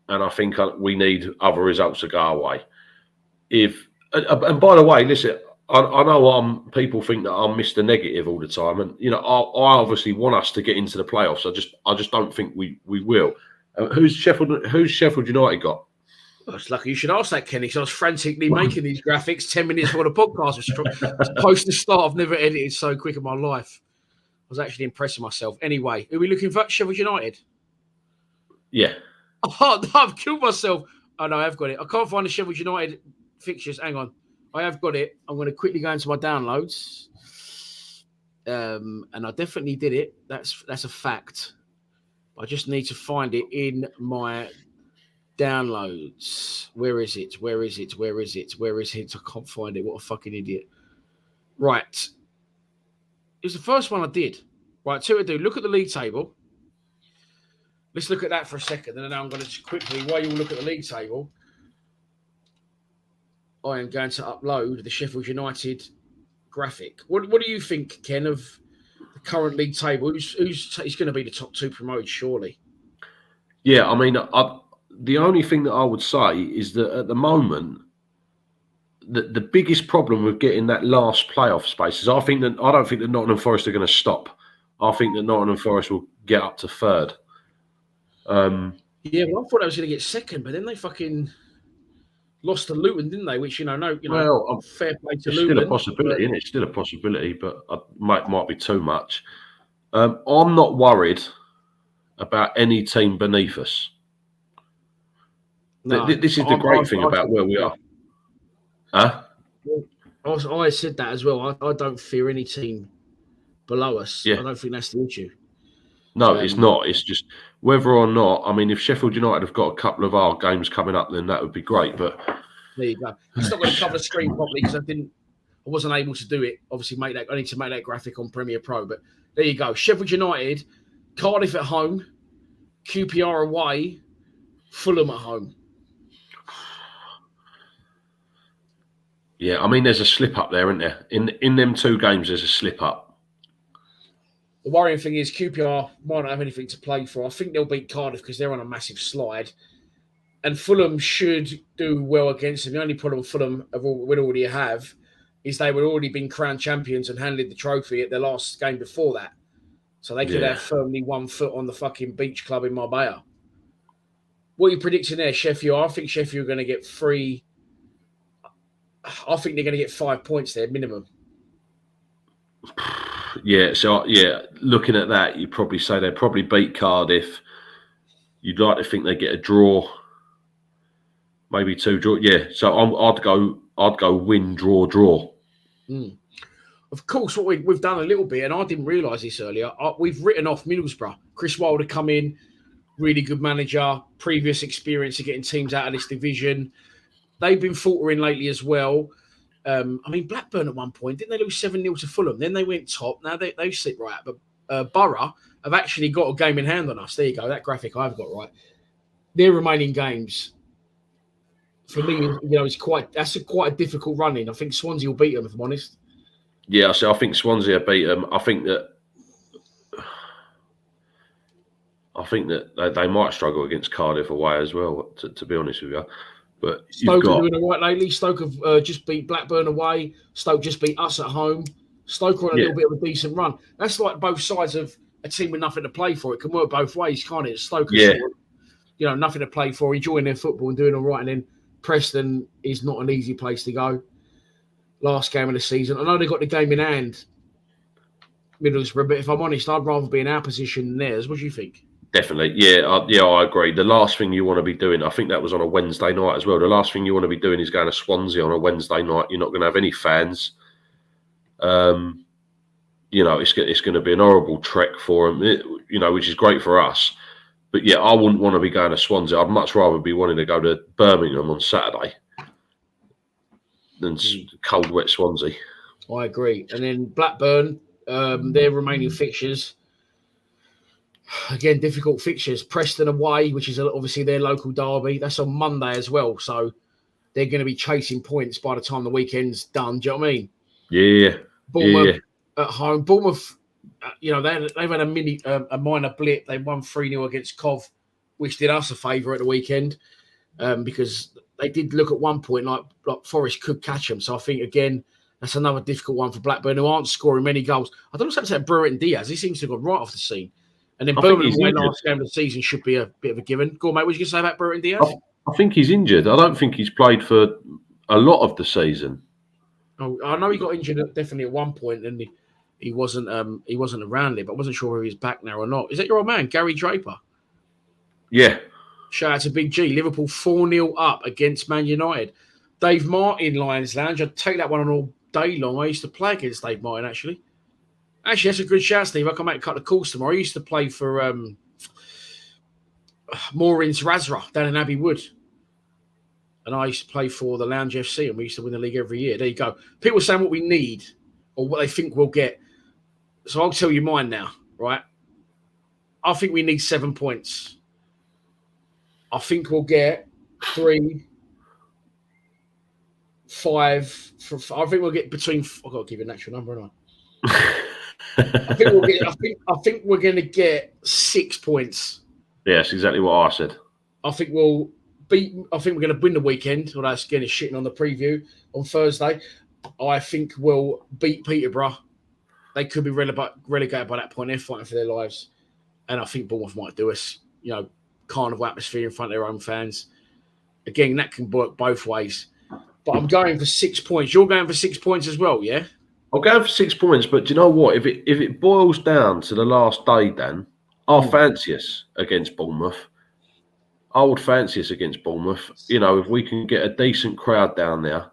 and I think we need other results to go away. And by the way, listen, I know people think that I'm Mr. Negative all the time, and I obviously want us to get into the playoffs. I just don't think we will. Who's Sheffield United got? Well, it's lucky you should ask that, Kenny, because I was frantically making these graphics 10 minutes before the podcast was supposed to start. I've never edited so quick in my life. I was actually impressing myself. Anyway, are we looking for Sheffield United? Yeah. Oh, no, I've killed myself. Oh, no, I have got it. I can't find the Sheffield United fixtures. Hang on. I have got it. I'm going to quickly go into my downloads. And I definitely did it. That's a fact. I just need to find it in my downloads. Where is it? I can't find it. What a fucking idiot. Right. It was the first one I did. Right, two to do. Look at the league table. Let's look at that for a second. And then I'm going to quickly, while you all look at the league table, I am going to upload the Sheffield United graphic. What do you think, Ken, of the current league table? Who's going to be the top two promoted, surely? Yeah, I mean, the only thing that I would say is that at the moment, the biggest problem with getting that last playoff space is I don't think that Nottingham Forest are going to stop. I think that Nottingham Forest will get up to third. Yeah, well, I thought they was going to get second, but then they fucking lost to Luton, didn't they? Which fair play to Luton. Still a possibility, isn't it? Still a possibility, but might be too much. I'm not worried about any team beneath us. No, this is the great thing about where we are. Huh? I said that as well. I don't fear any team below us. Yeah. I don't think that's the issue. No, it's not. It's just whether or not. I mean, if Sheffield United have got a couple of our games coming up, then that would be great. But there you go. It's not going to cover the screen properly because I wasn't able to do it. Obviously, I need to make that graphic on Premiere Pro. But there you go. Sheffield United, Cardiff at home, QPR away, Fulham at home. Yeah, I mean, there's a slip up there, isn't there? In them two games, there's a slip up. The worrying thing is QPR might not have anything to play for. I think they'll beat Cardiff because they're on a massive slide. And Fulham should do well against them. The only problem Fulham would already have is they would already been crowned champions and handed the trophy at their last game before that. So they could have firmly 1 foot on the fucking beach club in Marbella. What are you predicting there, Sheffield? I think Sheffield are going to get 3. I think they're going to get 5 points there, minimum. Yeah, so looking at that, you'd probably say they'd probably beat Cardiff. You'd like to think they get a draw, maybe 2 draw. Yeah, so I'd go win, draw. Mm. Of course, what we've done a little bit, and I didn't realise this earlier. We've written off Middlesbrough. Chris Wilder come in, really good manager, previous experience of getting teams out of this division. They've been faltering lately as well. I mean, Blackburn at one point, didn't they lose 7-0 to Fulham? Then they went top. Now they sit right. But Borough have actually got a game in hand on us. There you go. That graphic I've got right. Their remaining games, for me, it's quite a difficult run-in. I think Swansea will beat them, if I'm honest. Yeah, so I think Swansea will beat them. I think that they might struggle against Cardiff away as well, to be honest with you. But Stoke are doing all right lately. Stoke have just beat Blackburn away. Stoke just beat us at home. Stoke are on a little bit of a decent run. That's like both sides of a team with nothing to play for. It can work both ways, can't it? Stoke are nothing to play for, enjoying their football and doing all right. And then Preston is not an easy place to go. Last game of the season. I know they got the game in hand, Middlesbrough, but if I'm honest, I'd rather be in our position than theirs. What do you think? Definitely. Yeah, I agree. The last thing you want to be doing, I think that was on a Wednesday night as well. The last thing you want to be doing is going to Swansea on a Wednesday night. You're not going to have any fans. It's going to be an horrible trek for them, which is great for us. But yeah, I wouldn't want to be going to Swansea. I'd much rather be wanting to go to Birmingham on Saturday than cold, wet Swansea. I agree. And then Blackburn, their remaining fixtures. Again, difficult fixtures. Preston away, which is obviously their local derby. That's on Monday as well. So they're going to be chasing points by the time the weekend's done. Do you know what I mean? Yeah. Bournemouth at home. Bournemouth, they've had a minor blip. They won 3-0 against Cov, which did us a favour at the weekend because they did look at one point like Forest could catch them. So I think, again, that's another difficult one for Blackburn, who aren't scoring many goals. I don't know what's happened to Brereton Diaz. He seems to have gone right off the scene. And then Birmingham, last game of the season, should be a bit of a given. Go on, mate. What were you going to say about Brereton Diaz? I think he's injured. I don't think he's played for a lot of the season. Oh, I know he got injured definitely at one point, and he wasn't around it, but I wasn't sure if he was back now or not. Is that your old man, Gary Draper? Yeah. Shout out to Big G. Liverpool 4-0 up against Man United. Dave Martin, Lions Lounge. I'd take that one on all day long. I used to play against Dave Martin, actually. Actually, that's a good shout, Steve. I can make a couple of calls tomorrow. I used to play for Moorings Razra down in Abbey Wood. And I used to play for the Lounge FC, and we used to win the league every year. There you go. People are saying what we need or what they think we'll get. So I'll tell you mine now, right? I think we need 7 points. I think we'll get 3, 5. I think we'll get between. I've got to give you an actual number, haven't I? I think we're going to get 6 points. Yes, exactly what I said. I think we're going to win the weekend. Although that's again shitting on the preview on Thursday. I think we'll beat Peterborough. They could be relegated by that point. They're fighting for their lives, and I think Bournemouth might do us. Carnival atmosphere in front of their own fans. Again, that can work both ways. But I'm going for 6 points. You're going for 6 points as well, yeah? I'll go for 6 points, but do you know what? If it boils down to the last day, Dan, I'll fancy us against Bournemouth. I would fancy us against Bournemouth. If we can get a decent crowd down there,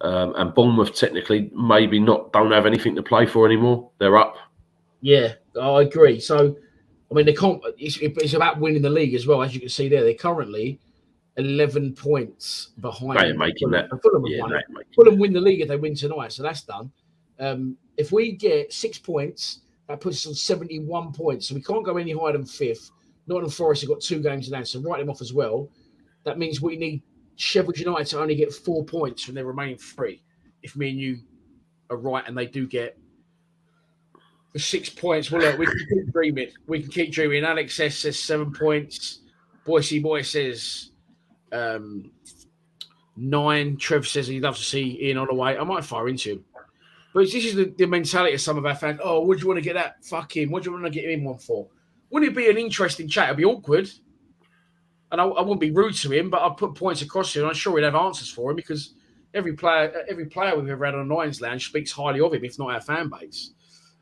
and Bournemouth technically maybe don't have anything to play for anymore. They're up. Yeah, I agree. So, I mean, it's about winning the league as well. As you can see there, they're currently 11 points behind. They ain't making that. Fulham win the league if they win tonight, so that's done. If we get 6 points, that puts us on 71 points. So we can't go any higher than 5th. Nottingham Forest have got 2 games in hand, so write them off as well. That means we need Sheffield United to only get 4 points from their remaining 3. If me and you are right and they do get the 6 points, well, look, we can keep dreaming. We can keep dreaming. Alex S says 7 points. Boise Boy says 9. Trev says he'd love to see Ian Holloway. I might fire into him. But this is the mentality of some of our fans. Oh, what do you want to get that? Fuck him. What do you want to get him one for? Wouldn't it be an interesting chat? It'd be awkward. And I wouldn't be rude to him, but I'd put points across to him. I'm sure he'd have answers for him because every player we've ever had on Lions Lounge speaks highly of him, if not our fan base.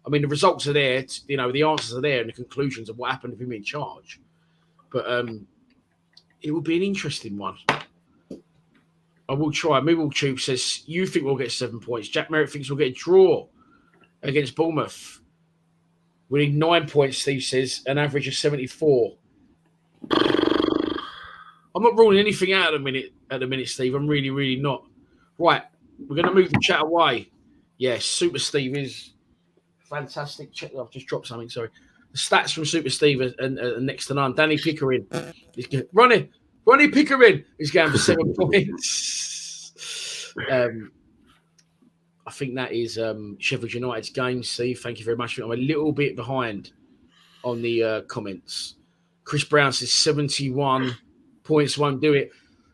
I mean, the results are there. The answers are there and the conclusions of what happened with him in charge. But it would be an interesting one. I will try. Moogle Tube says, you think we'll get 7 points. Jack Merritt thinks we'll get a draw against Bournemouth. We need 9 points, Steve says, an average of 74. I'm not ruling anything out at the minute, Steve. I'm really, really not. Right, we're going to move the chat away. Yes, Super Steve is fantastic. I've just dropped something, sorry. The stats from Super Steve are next to none. Danny Pickering. Ronnie Pickering is going for 7 points. I think that is Sheffield United's game, Steve. Thank you very much. I'm a little bit behind on the comments. Chris Brown says 71 points won't do it.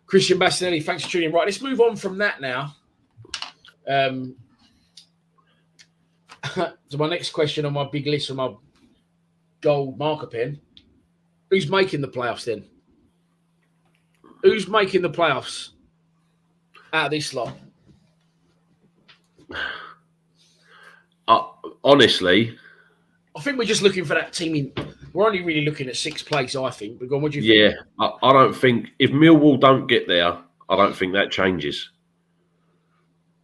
Christian Bastinelli, thanks for tuning in. Right, let's move on from that now. So my next question on my big list on my gold marker pen. Who's making the playoffs then? Who's making the playoffs out of this lot? Honestly, I think we're just looking for that team. We're only really looking at 6th place, I think. But what do you think? Yeah, I don't think if Millwall don't get there, I don't think that changes.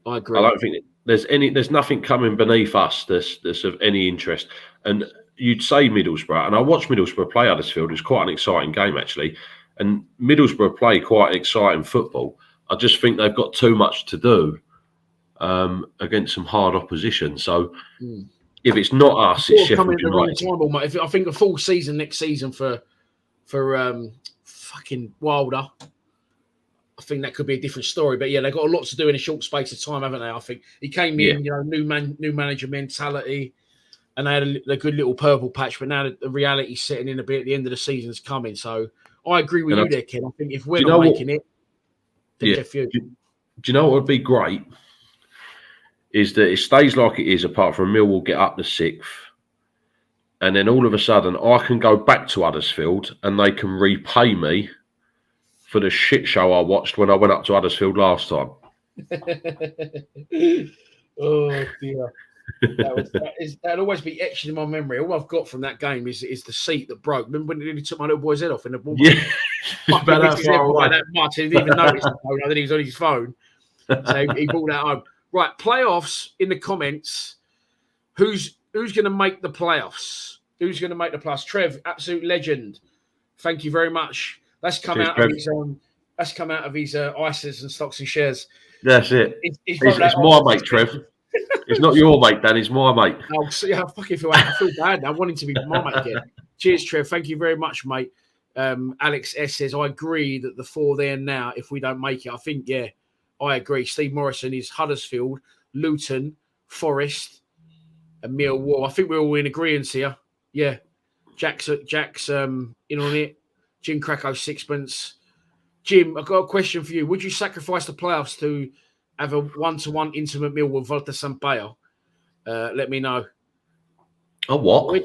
I agree. I don't think there's nothing coming beneath us that's of any interest. And you'd say Middlesbrough, and I watched Middlesbrough play Huddersfield. It was quite an exciting game actually, and Middlesbrough play quite exciting football. I just think they've got too much to do against some hard opposition. So if it's not us, it's Sheffield United. I think a full season next season for fucking Wilder, I think that could be a different story. But yeah, they've got a lot to do in a short space of time, haven't they? I think he came in, new manager mentality, and they had a good little purple patch. But now the reality's setting in a bit. At the end of the season's coming, so I agree with you there, Ken. I think if we're not making it, then get few. Do you know what would be great? Is that it stays like it is, apart from Millwall get up to 6th, and then all of a sudden I can go back to Huddersfield and they can repay me for the shit show I watched when I went up to Huddersfield last time. Oh dear. That'll always be etched in my memory. All I've got from that game is the seat that broke. Remember when he nearly took my little boy's head off in the ball? Yeah, it's about that far away. That much. He didn't even notice the phone. I think he was on his phone. So he brought that home. Right, playoffs in the comments. Who's going to make the playoffs? Who's going to make the playoffs? Trev, absolute legend. Thank you very much. That's come out of his ISAs and stocks and shares. That's it. It's my mate, Trev. It's not your mate, Dan. It's my mate. Oh, so, yeah, I feel bad now. I want him to be my mate again. Cheers, Trev. Thank you very much, mate. Alex S says, I agree that the 4 there now, if we don't make it, I think, yeah, I agree. Steve Morrison is Huddersfield, Luton, Forest, and Millwall. I think we're all in agreement here. Yeah. Jack's in on it. Jim Krakow, sixpence. Jim, I've got a question for you. Would you sacrifice the playoffs to have a 1-to-1 intimate meal with Volta Sampaio? Let me know. Oh, what?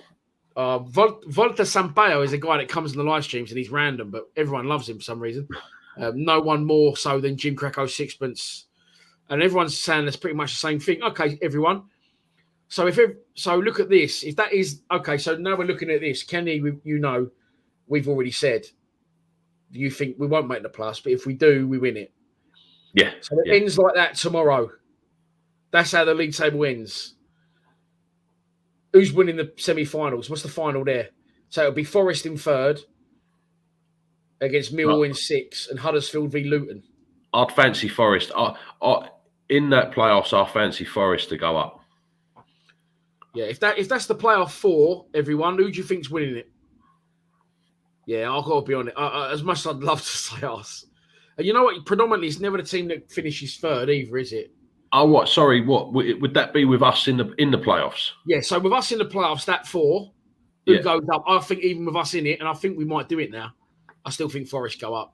Volta Sampaio is a guy that comes in the live streams and he's random, but everyone loves him for some reason. No one more so than Jim Krakow, sixpence. And everyone's saying that's pretty much the same thing. Okay, everyone. So look at this. If that is okay, so now we're looking at this. Kenny, we've already said you think we won't make the plus, but if we do, we win it. Yeah. So it ends like that tomorrow. That's how the league table ends. Who's winning the semi-finals? What's the final there? So it'll be Forest in third against Millwall in 6 and Huddersfield v Luton. I'd fancy Forest. In that playoffs, I fancy Forest to go up. Yeah, if that's the playoff 4, everyone, who do you think's winning it? Yeah, I've got to be on it. As much as I'd love to say us. And you know what? Predominantly, it's never the team that finishes third either, is it? Oh, what? Sorry, what? Would that be with us in the playoffs? Yeah, so with us in the playoffs, that 4, who goes up, I think even with us in it, and I think we might do it now, I still think Forest go up.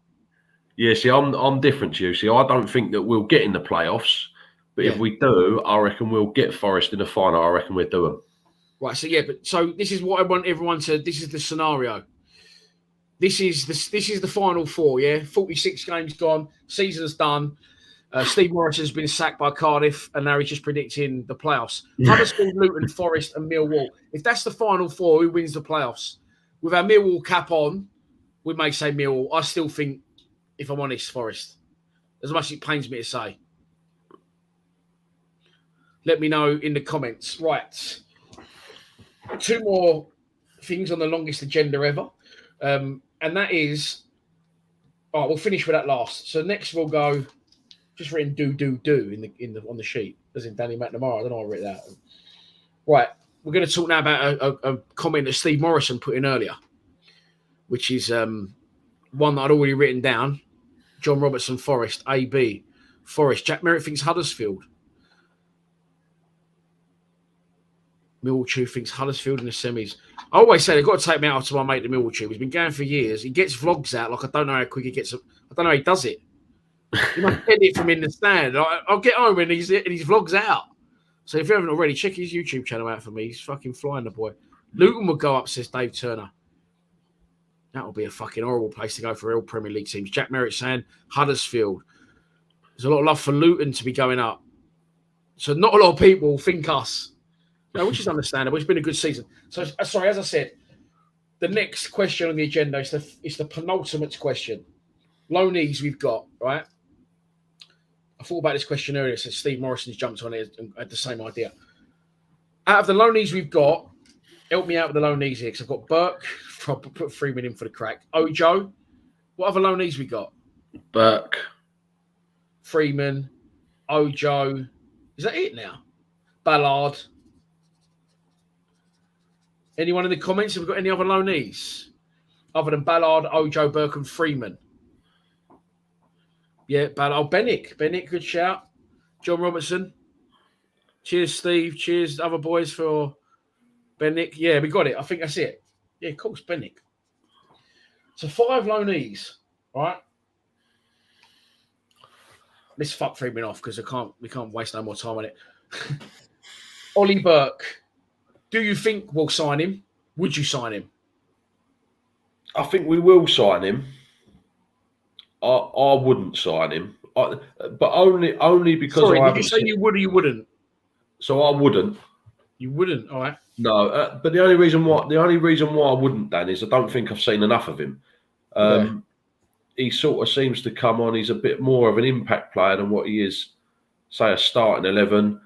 Yeah, see, I'm different to you. See, I don't think that we'll get in the playoffs, but if we do, I reckon we'll get Forest in the final. I reckon we'll do them. Right, so this is what I want everyone to, this is the scenario. This is the final 4, yeah? 46 games gone, season's done. Steve Morrison's been sacked by Cardiff, and now he's just predicting the playoffs. Huddersfield, Luton, Forest, and Millwall. If that's the final 4, who wins the playoffs? With our Millwall cap on, we may say Millwall. I still think, if I'm honest, Forest. As much as it pains me to say. Let me know in the comments. Right. 2 more things on the longest agenda ever. And that is, we'll finish with that last. So next we'll go, just written do on the sheet, as in Danny McNamara. I don't know why I wrote that. Right, we're going to talk now about a comment that Steve Morrison put in earlier, which is one that I'd already written down. John Robertson, Forest, AB, Forest. Jack Merritt thinks Huddersfield. Millwall thinks Huddersfield in the semis. I always say they've got to take me out to my mate, the Millwall Tube. He's been going for years. He gets vlogs out. Like, I don't know how quick he gets them. I don't know how he does it. He must edit from in the stand. I'll get home and his vlogs out. So if you haven't already, check his YouTube channel out for me. He's fucking flying, the boy. Luton will go up, says Dave Turner. That will be a fucking horrible place to go for all Premier League teams. Jack Merritt saying Huddersfield. There's a lot of love for Luton to be going up. So not a lot of people think us. No, which is understandable. It's been a good season. So, sorry, as I said, the next question on the agenda is the penultimate question. Loanees we've got, right? I thought about this question earlier, so Steve Morrison's jumped on it and had the same idea. Out of the loanees we've got, help me out with the loanees here, because I've got Burke, I'll put Freeman in for the crack. Ojo, what other loanees we got? Burke. Freeman, Ojo. Is that it now? Ballard. Anyone in the comments? Have we got any other loanees? Other than Ballard, Ojo, Burke and Freeman. Yeah, Ballard. Oh, Bennett. Bennett, good shout. John Robertson. Cheers, Steve. Cheers, other boys, for Bennett. Yeah, we got it. I think that's it. Yeah, of course, Bennett. So 5 loanees, right? Let's fuck Freeman off because we can't waste no more time on it. Ollie Burke. Do you think we'll sign him? Would you sign him? I think we will sign him. I wouldn't sign him, but only because. Sorry, did you say you would or you wouldn't? So I wouldn't. You wouldn't, all right? No, but the only reason why I wouldn't, Dan, is I don't think I've seen enough of him. He sort of seems to come on. He's a bit more of an impact player than what he is, say, a starting 11.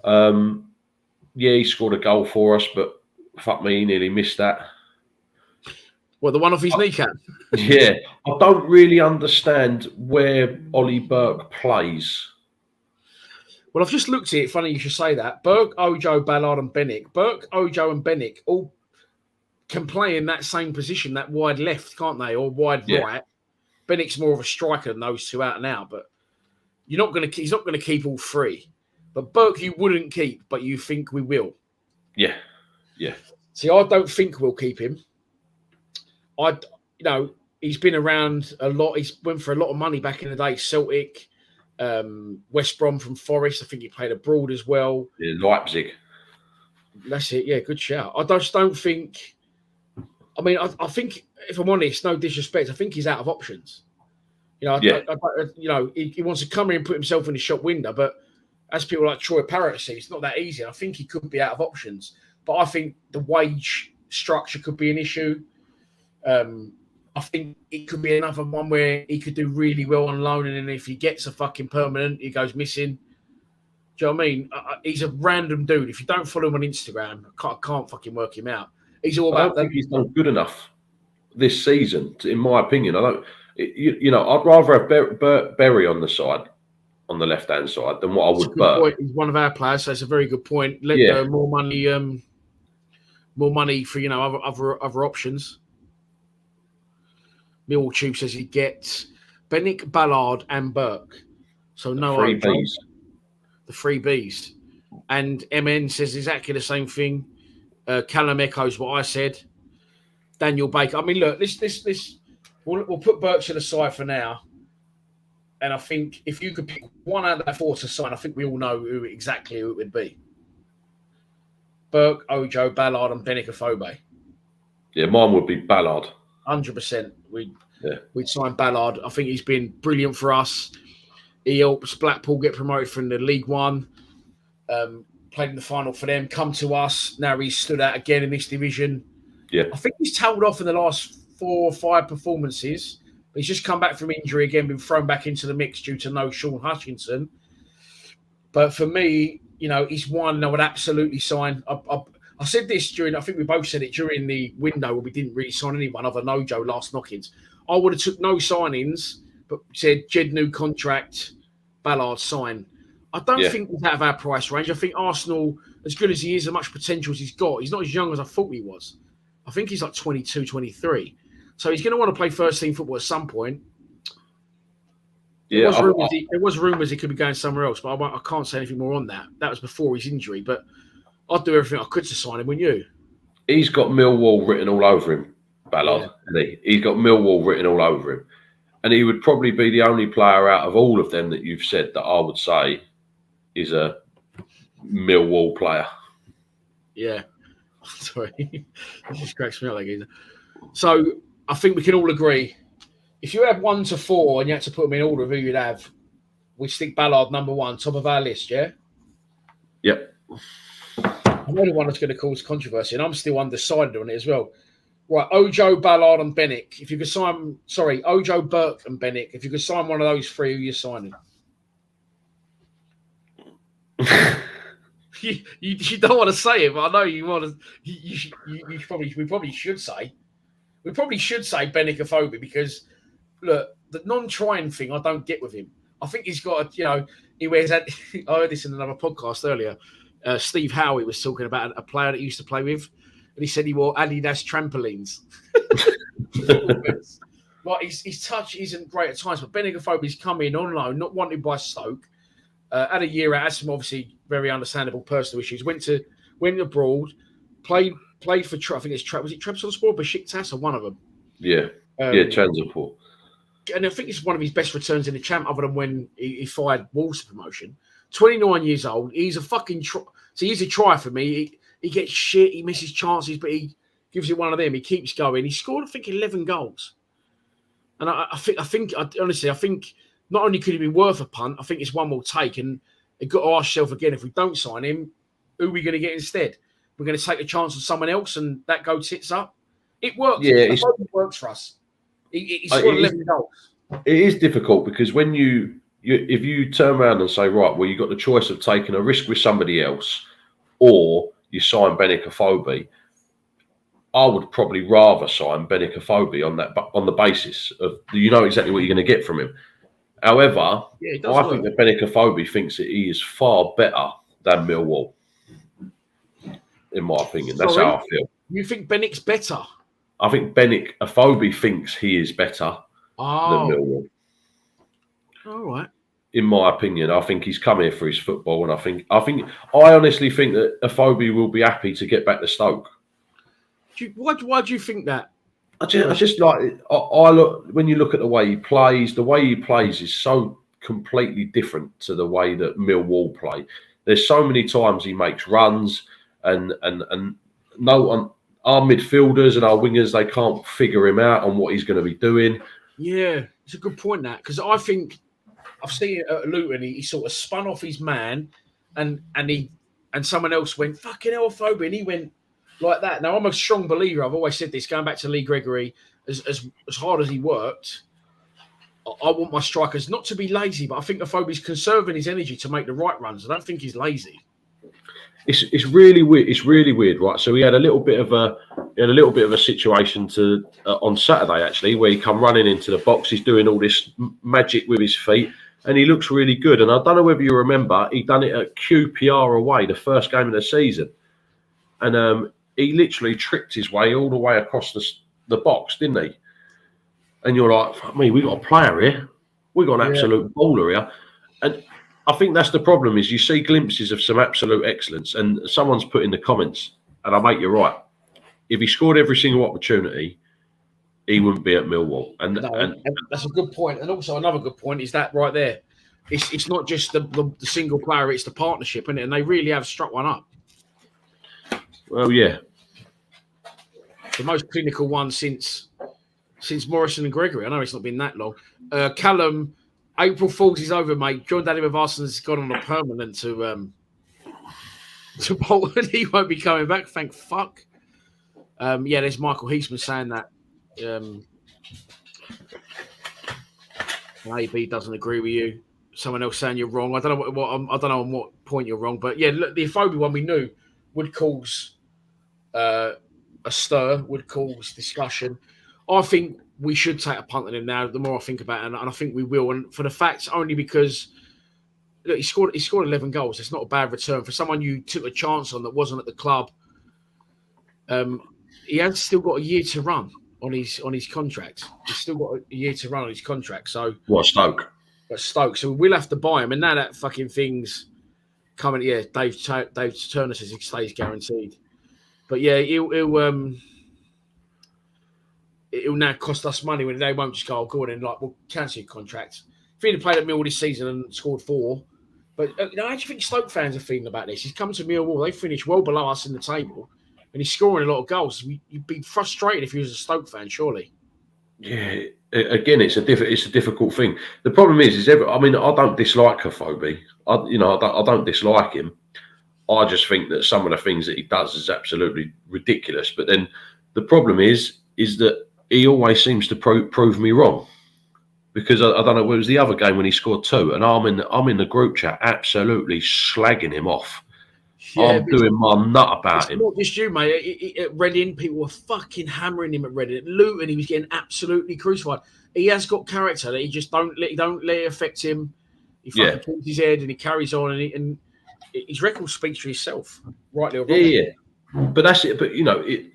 Yeah, he scored a goal for us, but fuck me, he nearly missed that. Well, the one off his kneecap. Yeah, I don't really understand where Ollie Burke plays. Well, I've just looked at it. Funny you should say that. Burke, Ojo, Ballard, and Bennett. Burke, Ojo, and Bennett all can play in that same position, that wide left, can't they, or wide right? Bennett's more of a striker than those two out and out, but he's not going to keep all three. But Burke, you wouldn't keep, but you think we will. Yeah. See, I don't think we'll keep him. He's been around a lot. He's went for a lot of money back in the day. Celtic, West Brom from Forest. I think he played abroad as well. Yeah, Leipzig. That's it. Yeah, good shout. I just don't think. I mean, I think, if I'm honest, no disrespect, I think he's out of options. He wants to come in and put himself in the shop window, but as people like Troy Parrott say, it's not that easy. I think he could be out of options, but I think the wage structure could be an issue. I think it could be another one where he could do really well on loan, and then if he gets a fucking permanent, he goes missing. Do you know what I mean? He's a random dude. If you don't follow him on Instagram, I can't fucking work him out. He's all about. I don't think he's done good enough this season, in my opinion. I'd rather have Berry on the side, on the left-hand side, than what I would Burke. He's one of our players, so it's a very good point. More money for other options. Millwall Tube says he gets Bennett, Ballard, and Burke. So no, the three Bs. And MN says exactly the same thing. Callum echoes what I said. Daniel Baker. I mean, look, we'll put Burke to the side for now. And I think if you could pick one out of that four to sign, I think we all know exactly who it would be. Burke, Ojo, Ballard, and Bennett Afobe. Yeah, mine would be Ballard. 100%. We'd sign Ballard. I think he's been brilliant for us. He helps Blackpool get promoted from the League One. Played in the final for them, come to us. Now he's stood out again in this division. Yeah. I think he's tailed off in the last 4 or 5 performances. But he's just come back from injury again, been thrown back into the mix due to no Sean Hutchinson. But for me, he's one I would absolutely sign. I said this I think we both said it during the window where we didn't really sign anyone other than Ojo last knockings. I would have took no signings, but said Jed new contract, Ballard sign. I don't think he's out of our price range. I think Arsenal, as good as he is, as much potential as he's got, he's not as young as I thought he was. I think he's like 22, 23. So he's going to want to play first-team football at some point. Yeah, there was rumours he could be going somewhere else, but I can't say anything more on that. That was before his injury, but I'd do everything I could to sign him, wouldn't you? He's got Millwall written all over him, Ballard. Yeah. He's got Millwall written all over him. And he would probably be the only player out of all of them that you've said that I would say is a Millwall player. Yeah. Sorry. It just cracks me up like that. So I think we can all agree. If you had 1 to 4 and you had to put them in order of who you'd have, we stick Ballard number 1, top of our list, yeah? Yep. I'm the only one that's going to cause controversy, and I'm still undecided on it as well. Right, Ojo, Ballard, and Bennett. If you could sign, Ojo, Burke, and Bennett. If you could sign one of those 3, who are you signing? you don't want to say it, but I know you want to. We probably should say Bennett Afobe, because look, the non-trying thing I don't get with him. I think he's got he wears that. I heard this in another podcast earlier. Steve Howie was talking about a player that he used to play with, and he said he wore Adidas trampolines. Like his touch isn't great at times, but Bennett Afobe's come in on loan, not wanted by Stoke. Had a year out, had some obviously very understandable personal issues. Went abroad, played for I think it's was it Trabzonspor or Besiktas or one of them. Yeah, Trabzonspor. And I think it's one of his best returns in the champ, other than when he fired Wolves promotion. 29 years old. He's a fucking so he's a try for me. He gets shit. He misses chances, but he gives you one of them. He keeps going. He scored, I think, 11 goals. And I think honestly, not only could he be worth a punt, I think it's one we'll take. And you've got to ask yourself again, if we don't sign him, who are we going to get instead? We're going to take a chance on someone else, and that goal sits up. It worked. Yeah, It works for us. He scored 11 goals. It is difficult because when if you turn around and say, right, well, you've got the choice of taking a risk with somebody else, or you sign Bennett-Afobe, I would probably rather sign Bennett-Afobe on the basis of you know exactly what you're going to get from him. However, I think that Bennett-Afobe thinks that he is far better than Millwall. In my opinion, that's how I feel. You think Bennett's better? I think Bennett-Afobe thinks he is better than Millwall. All right. In my opinion, I think he's come here for his football, and I honestly think that Afobe will be happy to get back to Stoke. Why do you think that? I just like I look when you look at the way he plays. The way he plays is so completely different to the way that Millwall play. There's so many times he makes runs, and no one, our midfielders and our wingers, they can't figure him out on what he's going to be doing. Yeah, it's a good point, that, because I think I've seen it at Luton. He sort of spun off his man, and someone else went fucking hell, Afobe, and he went like that. Now I'm a strong believer. I've always said this, going back to Lee Gregory, as hard as he worked, I want my strikers not to be lazy, but I think Afobe's conserving his energy to make the right runs. I don't think he's lazy. It's really weird. It's really weird, right? So we had a little bit of a situation on Saturday actually, where he come running into the box. He's doing all this magic with his feet, and he looks really good. And I don't know whether you remember, he done it at QPR away, the first game of the season, and he literally tricked his way all the way across the box, didn't he? And you're like, fuck me, we got a player here. We got an absolute baller here, and I think that's the problem, is you see glimpses of some absolute excellence, and someone's put in the comments, and I make you right. If he scored every single opportunity, he wouldn't be at Millwall. And that's a good point. And also another good point is that right there, it's not just the single player, it's the partnership, isn't it? And they really have struck one up. Well, yeah. The most clinical one since Morrison and Gregory. I know it's not been that long. Callum, April Fools is over, mate. John Daddy with Arsenal's gone on a permanent to Bolton. He won't be coming back, thank fuck. There's Michael Heisman saying that AB doesn't agree with you. Someone else saying you're wrong. I don't know I don't know on what point you're wrong, but yeah, look, the Afobe one we knew would cause a stir, would cause discussion. I think we should take a punt on him now. The more I think about it, and I think we will. And for the facts, only because look, he scored 11 goals. It's not a bad return for someone you took a chance on that wasn't at the club. He has still got a year to run on his contract. He's still got a year to run on his contract. So what, Stoke? But Stoke. So we'll have to buy him. And now that fucking thing's coming, yeah, Dave Turner says he stays guaranteed. But yeah, it'll now cost us money when they won't just go, go on and we'll cancel your contract. If he'd have played at Millwall this season and scored 4, but how do you think Stoke fans are feeling about this? He's come to Millwall, they finished well below us in the table, and he's scoring a lot of goals. You'd be frustrated if he was a Stoke fan, surely. Yeah, again, it's a difficult thing. The problem is I don't dislike Afobe. I don't dislike him. I just think that some of the things that he does is absolutely ridiculous. But then the problem is that he always seems to prove me wrong, because I don't know, it was the other game when he scored 2, and I'm in the group chat absolutely slagging him off. Yeah, I'm doing my nut about him. It's not just you, mate. At Reading, people were fucking hammering him at Reading. At Luton, he was getting absolutely crucified. He has got character that he just don't let it affect him. He fucking pulls his head and he carries on, and his record speaks for himself, rightly or wrongly. Yeah. But that's it. But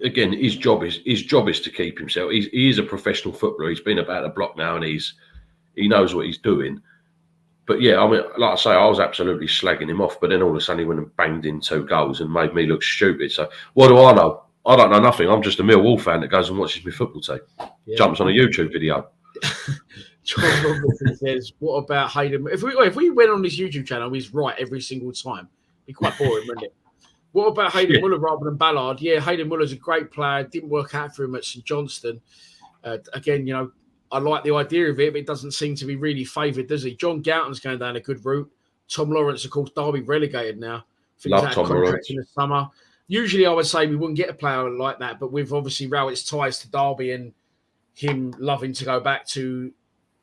again, his job is to keep himself. He is a professional footballer. He's been about the block now, and he knows what he's doing. But yeah, like I say, I was absolutely slagging him off. But then all of a sudden, he went and banged in 2 goals and made me look stupid. So what do I know? I don't know nothing. I'm just a Millwall fan that goes and watches my football team. Yeah. Jumps on a YouTube video. John Robertson says, "What about Hayden? If we went on this YouTube channel, he's right every single time. It'd be quite boring, wouldn't it? What about Hayden Muller rather than Ballard? Yeah, Hayden Muller's a great player. Didn't work out for him at St Johnstone. Again, I like the idea of it, but it doesn't seem to be really favoured, does he? John Gouton's going down a good route. Tom Lawrence, of course, Derby relegated now. I think Love he's out Tom of contract Lawrence. in the summer. Usually, I would say we wouldn't get a player like that, but with obviously Rowett's ties to Derby and him loving to go back to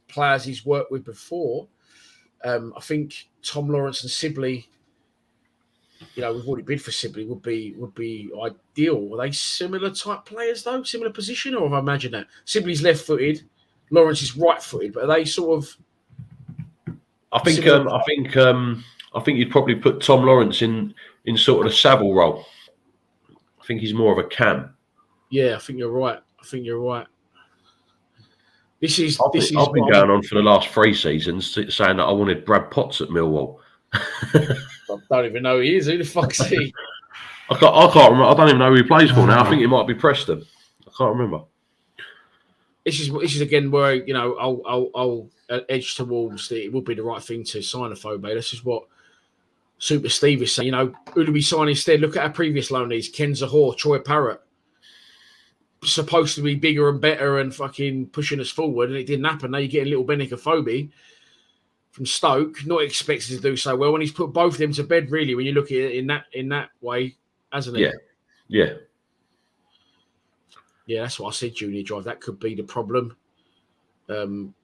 players he's worked with before, I think Tom Lawrence and Sibley, we've already bid for Sibley, would be ideal. Are they similar type players though? Similar position, or have I imagined that? Sibley's left-footed, Lawrence is right-footed, but are they sort of? I think you'd probably put Tom Lawrence in sort of the Savile role. I think he's more of a cam. Yeah, I think you're right. I've been going on for the last 3 seasons saying that I wanted Brad Potts at Millwall. I don't even know who he is. Who the fuck's he? I can't remember. I don't even know who he plays for now. I think it might be Preston. I can't remember. This is again where I'll edge towards that it would be the right thing to sign a Phobe. This is what Super Steve is saying. Who do we sign instead? Look at our previous loanees: Ken Zahor, Troy Parrott. Supposed to be bigger and better and fucking pushing us forward, and it didn't happen. Now you're getting little Bennett from Stoke, not expected to do so well, and he's put both of them to bed. Really, when you look at it in that way, hasn't he? Yeah. That's what I said. Junior drive, that could be the problem.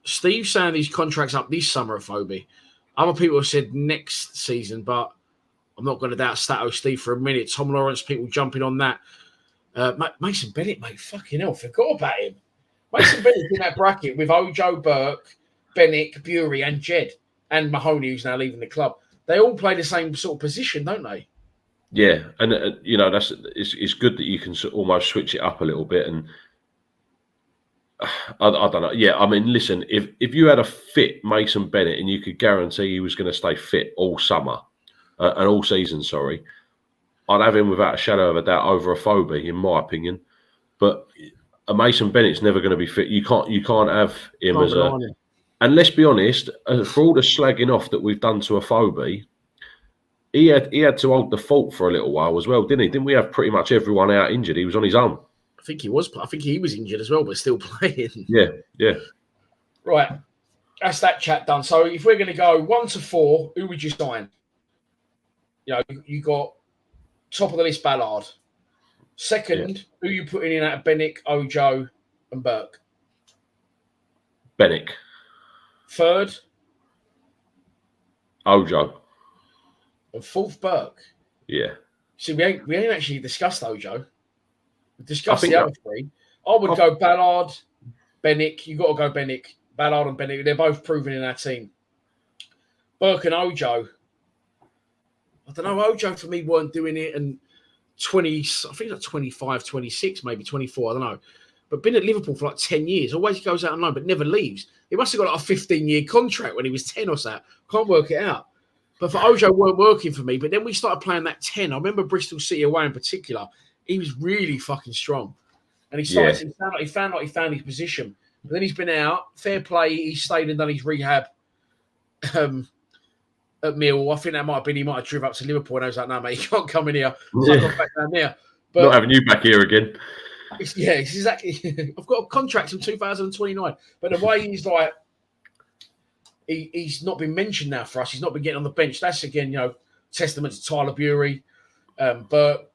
Steve's saying these contracts up this summer at Phobe. Other people have said next season, but I'm not going to doubt Stato Steve for a minute. Tom Lawrence, people jumping on that. Mason Bennett, mate, fucking hell, forgot about him. Mason Bennett's in that bracket with Ojo, Burke, Bennett, Bury, and Jed, and Mahoney, who's now leaving the club. They all play the same sort of position, don't they? Yeah, and it's good that you can almost switch it up a little bit. And I don't know. Yeah, I mean, listen, if you had a fit Mason Bennett and you could guarantee he was going to stay fit all summer and all season, I'd have him without a shadow of a doubt over a Phobe, in my opinion. But a Mason Bennett's never going to be fit. You can't have him as a. And let's be honest, for all the slagging off that we've done to a Phobe, he had to hold the fort for a little while as well, didn't he? Didn't we have pretty much everyone out injured? He was on his own. I think he was. I think he was injured as well, but still playing. Yeah. Right, that's that chat done. So if we're going to go 1 to 4, who would you sign? You got. Top of the list, Ballard. Second, who you putting in at Bennett, Ojo, and Burke? Bennett. Third, Ojo. And fourth, Burke. Yeah. See, we ain't actually discussed Ojo. We discussed the other 3. I would go Ballard, Bennett. You got to go Bennett. Ballard and Bennett. They're both proven in our team. Burke and Ojo. I don't know. Ojo for me weren't doing it, and 20. I think like 25, 26, maybe 24. I don't know. But been at Liverpool for like 10 years. Always goes out on loan, but never leaves. He must have got like a 15-year contract when he was 10 or so. Can't work it out. But for Ojo, weren't working for me. But then we started playing that 10. I remember Bristol City away in particular. He was really fucking strong, and he started. He found his position. But then he's been out. Fair play. He stayed and done his rehab. At Mill, I think that might have been he might have driven up to Liverpool and I was like, no, mate, you can't come in here. So I got back down there. But not having you back here again. It's exactly. I've got a contract in 2029. But the way he's like, he's not been mentioned now for us. He's not been getting on the bench. That's again, testament to Tyler Bury, Bennett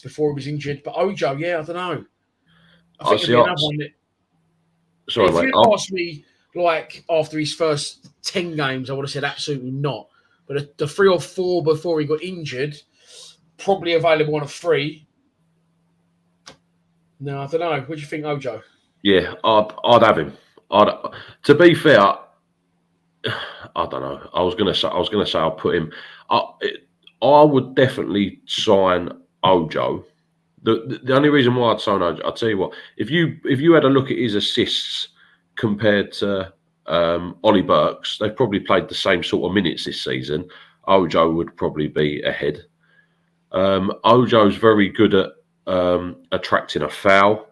before he was injured. But Ojo, I don't know. I think it'd be another one that. Sorry, if mate. you asked me, like after his first 10 games, I would have said absolutely not. But the 3 or 4 before he got injured, probably available on a free. No, I don't know. What do you think, Ojo? Yeah, I'd have him. To be fair, I don't know. I was gonna say I'll put him. I would definitely sign Ojo. The only reason why I'd sign Ojo, I'll tell you what. If you had a look at his assists compared to Ollie Burke's, they've probably played the same sort of minutes this season. Ojo would probably be ahead. Ojo's very good at attracting a foul,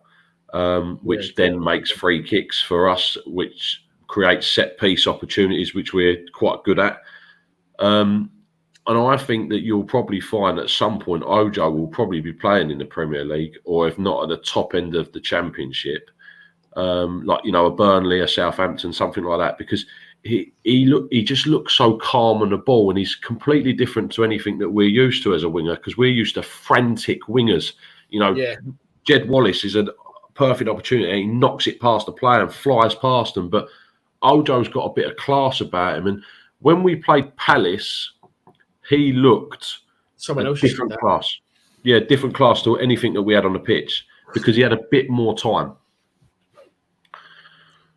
which then makes free kicks for us, which creates set-piece opportunities, which we're quite good at. And I think that you'll probably find at some point Ojo will probably be playing in the Premier League, or if not at the top end of the Championship, like a Burnley, a Southampton, something like that, because he just looks so calm on the ball, and he's completely different to anything that we're used to as a winger, because we're used to frantic wingers. Yeah. Jed Wallace is a perfect opportunity. He knocks it past the player and flies past them, but Ojo's got a bit of class about him. And when we played Palace, he looked Someone a else different class. Yeah, different class to anything that we had on the pitch, because he had a bit more time.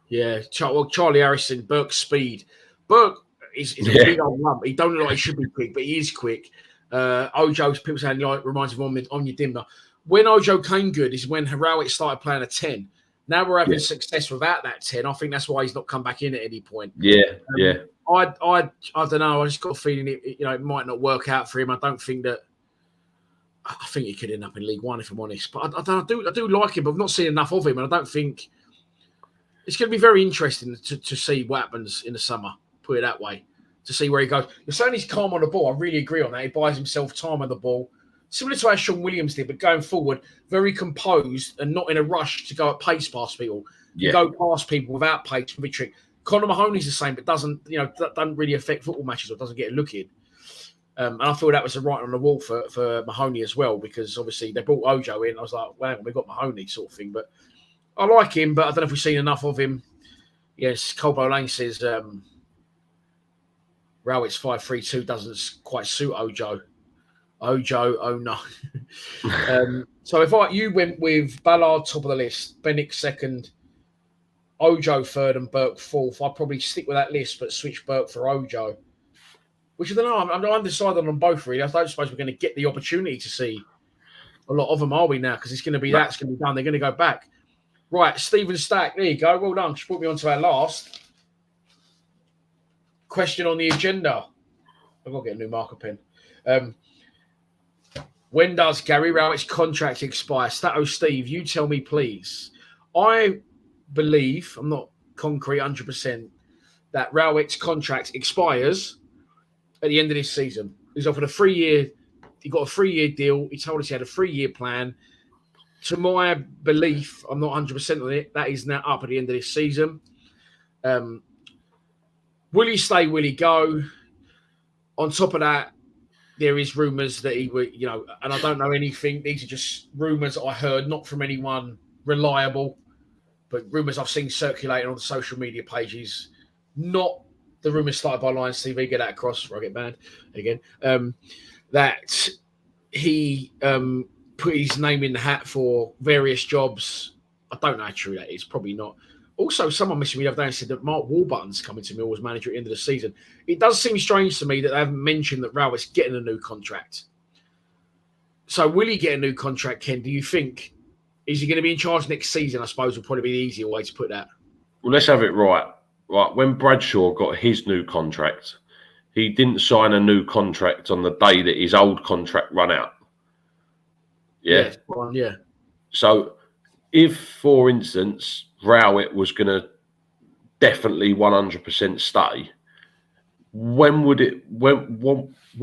Yeah, Charlie Harrison, Burke's speed. Burke is a big old lump. He don't look like he should be quick, but he is quick. Ojo, people saying like reminds me of Onyedinma Dimba. When Ojo came good is when Rowett started playing a 10. Now we're having success without that 10. I think that's why he's not come back in at any point. Yeah. I don't know. I just got a feeling it might not work out for him. I don't think that. I think he could end up in League One if I'm honest. But I do like him, but I've not seen enough of him, and I don't think it's going to be very interesting to see what happens in the summer. Put it that way, to see where he goes. You're saying he's calm on the ball. I really agree on that. He buys himself time on the ball, similar to how Sean Williams did, but going forward, very composed and not in a rush to go at pace past people. Go past people without pace with a trick. Conor Mahoney's the same, but doesn't really affect football matches or doesn't get a look in. And I feel that was a writing on the wall for Mahoney as well, because obviously they brought Ojo in. I was like, wow, we got Mahoney sort of thing. But I like him, but I don't know if we've seen enough of him. Yes, Colbo Lane says Rowett's 5-3-2 doesn't quite suit Ojo. Ojo, oh no. So if you went with Ballard top of the list, Bennett second, Ojo third, and Burke fourth, I'd probably stick with that list, but switch Burke for Ojo. Which I don't know. I'm undecided on both really. I don't suppose we're going to get the opportunity to see a lot of them, are we now? Because it's going to be that's going to be done. They're going to go back. Right, Stephen Stack. There you go. Well done. She put me on to our last question on the agenda. I've got to get a new marker pen. When does Gary Rowett's contract expire? Stato Steve, you tell me, please. I believe, I'm not concrete 100%, that Rowett's contract expires at the end of this season. He's offered a 3-year. He got a 3-year deal. He told us he had a 3-year plan. To my belief, I'm not 100% on it. That is now up at the end of this season. Will he stay? Will he go? On top of that, there is rumours that he would, and I don't know anything. These are just rumours I heard, not from anyone reliable, but rumours I've seen circulating on the social media pages. Not the rumours started by Lions TV, get that across before I get banned again, that he put his name in the hat for various jobs. I don't know how true that is, probably not. Also, someone messaged me the other day and said that Mark Warburton's coming to Millwall's manager at the end of the season. It does seem strange to me that they haven't mentioned that Rowett's getting a new contract. So will he get a new contract, Ken? Do you think? Is he going to be in charge next season, I suppose, will probably be the easier way to put that. Well, let's have it right. Right, when Bradshaw got his new contract, he didn't sign a new contract on the day that his old contract ran out. Yeah. So if, for instance, Rowett was going to definitely 100% stay, what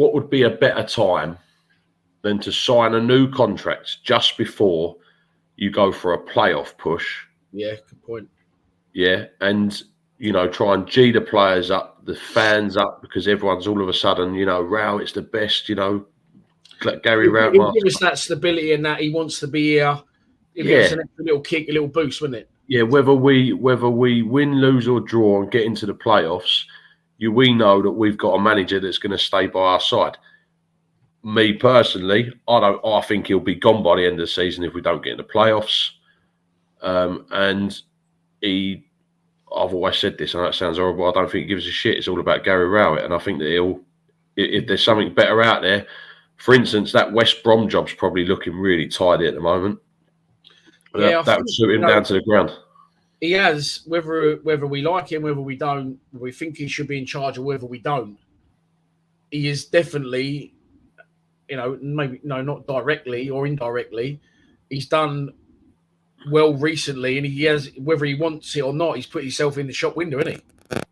would be a better time than to sign a new contract just before you go for a playoff push? Yeah, good point. Yeah, and try and G the players up, the fans up, because everyone's all of a sudden, Rowett's the best, Gary Rowett. He'll give us that stability and that he wants to be here. It'll give us an extra little kick, a little boost, wouldn't it? Yeah, whether we win, lose or draw and get into the playoffs, we know that we've got a manager that's going to stay by our side. Me personally, I think he'll be gone by the end of the season if we don't get in the playoffs. And I've always said this, and that sounds horrible. I don't think he gives a shit. It's all about Gary Rowett, and I think that if there's something better out there, for instance, that West Brom job's probably looking really tidy at the moment. Yeah, that would suit him down to the ground. He has, whether we like him, whether we don't, whether we think he should be in charge, or whether we don't. He is definitely, maybe not directly or indirectly, he's done well recently, and he has, whether he wants it or not, he's put himself in the shop window, isn't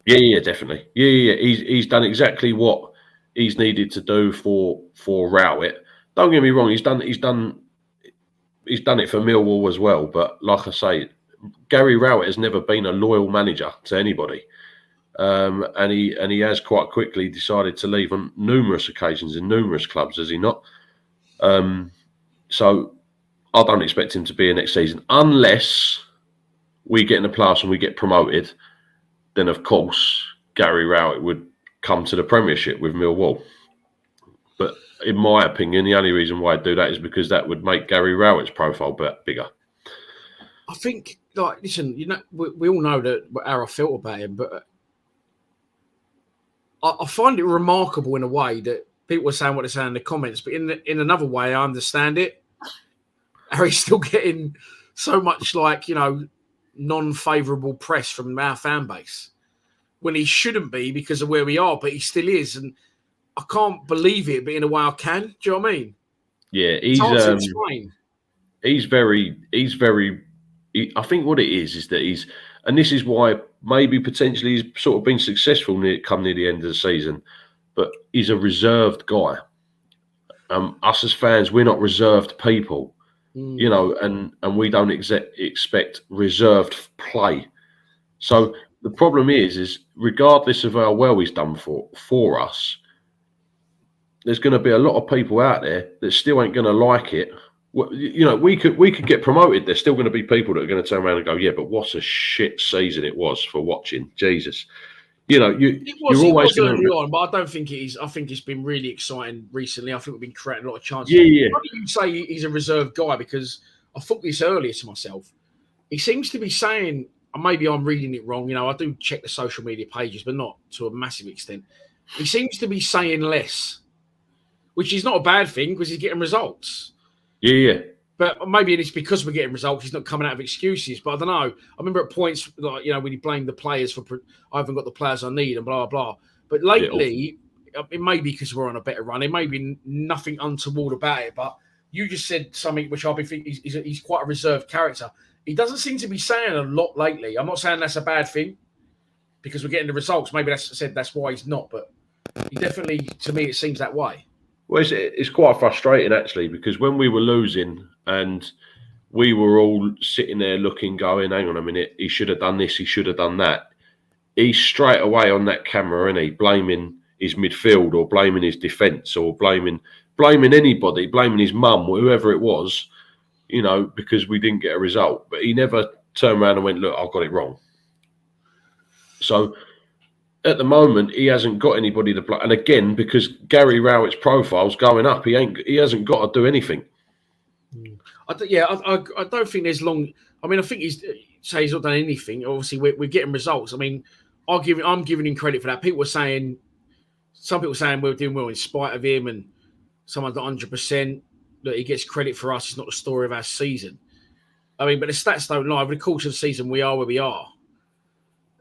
he? Yeah, definitely. Yeah. He's done exactly what he's needed to do for Rowett. Don't get me wrong, he's done it for Millwall as well. But like I say, Gary Rowett has never been a loyal manager to anybody. and he has quite quickly decided to leave on numerous occasions in numerous clubs, has he not? So I don't expect him to be here next season unless we get in the playoffs and we get promoted. Then of course Gary Rowett would come to the Premiership with Millwall. But in my opinion, the only reason why I'd do that is because that would make Gary Rowett's profile bigger. I think, like, listen, you know, we all know that how I felt about him, but I find it remarkable in a way that people are saying what they're saying in the comments, but in another way, I understand it. How he's still getting so much, like, you know, non-favourable press from our fan base when he shouldn't be because of where we are, but he still is, and I can't believe it, but in a way I can. Do you know what I mean? Yeah, It's hard to explain. He's very. I think what it is that he's, and this is why maybe potentially he's sort of been successful near the end of the season, but he's a reserved guy. Us as fans, we're not reserved people, you know, and we don't expect reserved play. So the problem is regardless of how well he's done for us, there's going to be a lot of people out there that still ain't going to like it. You know, we could get promoted. There's still going to be people that are going to turn around and go, yeah, but what a shit season it was for watching. Jesus. You know, you're always going early on, but I don't think it is. I think it's been really exciting recently. I think we've been creating a lot of chances. Yeah. Why do you say he's a reserved guy? Because I thought this earlier to myself. He seems to be saying, and maybe I'm reading it wrong. You know, I do check the social media pages, but not to a massive extent. He seems to be saying less, which is not a bad thing because he's getting results. Yeah. But maybe it's because we're getting results. He's not coming out of excuses. But I don't know. I remember at points, like, you know, when he blamed the players for, I haven't got the players I need and blah, blah. But lately, it may be because we're on a better run. It may be nothing untoward about it. But you just said something which I've been thinking he's quite a reserved character. He doesn't seem to be saying a lot lately. I'm not saying that's a bad thing because we're getting the results. Maybe that's why he's not. But he definitely, to me, it seems that way. Well, it's quite frustrating, actually, because when we were losing and we were all sitting there looking, going, hang on a minute, he should have done this, he should have done that. He's straight away on that camera, isn't he, blaming his midfield or blaming his defence or blaming anybody, blaming his mum, whoever it was, you know, because we didn't get a result. But he never turned around and went, look, I've got it wrong. So at the moment, he hasn't got anybody to play. And again, because Gary Rowett's profile's going up, he hasn't got to do anything. I don't think there's long. I mean, I think he's not done anything. Obviously, we're getting results. I mean, I'm giving him credit for that. Some people saying we're doing well in spite of him, and someone's not 100%. That he gets credit for us. It's not the story of our season. I mean, but the stats don't lie. Over the course of the season, we are where we are.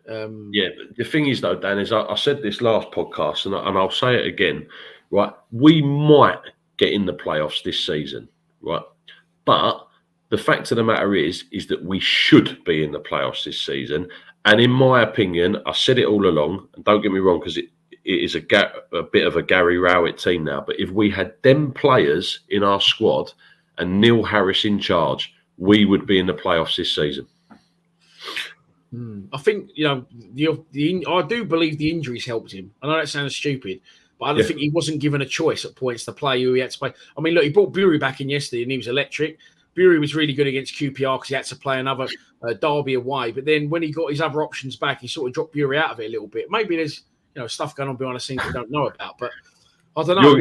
Yeah, but the thing is, though, Dan, is I said this last podcast, and I'll say it again, right? We might get in the playoffs this season, right? But the fact of the matter is that we should be in the playoffs this season. And in my opinion, I said it all along, and don't get me wrong, because it is a bit of a Gary Rowett team now. But if we had them players in our squad and Neil Harris in charge, we would be in the playoffs this season. I think, you know, I do believe the injuries helped him. I know that sounds stupid, but I don't think he wasn't given a choice at points to play who he had to play. I mean, look, he brought Bury back in yesterday and he was electric. Bury was really good against QPR because he had to play another derby away. But then when he got his other options back, he sort of dropped Bury out of it a little bit. Maybe there's, you know, stuff going on behind the scenes we don't know about. But I don't know.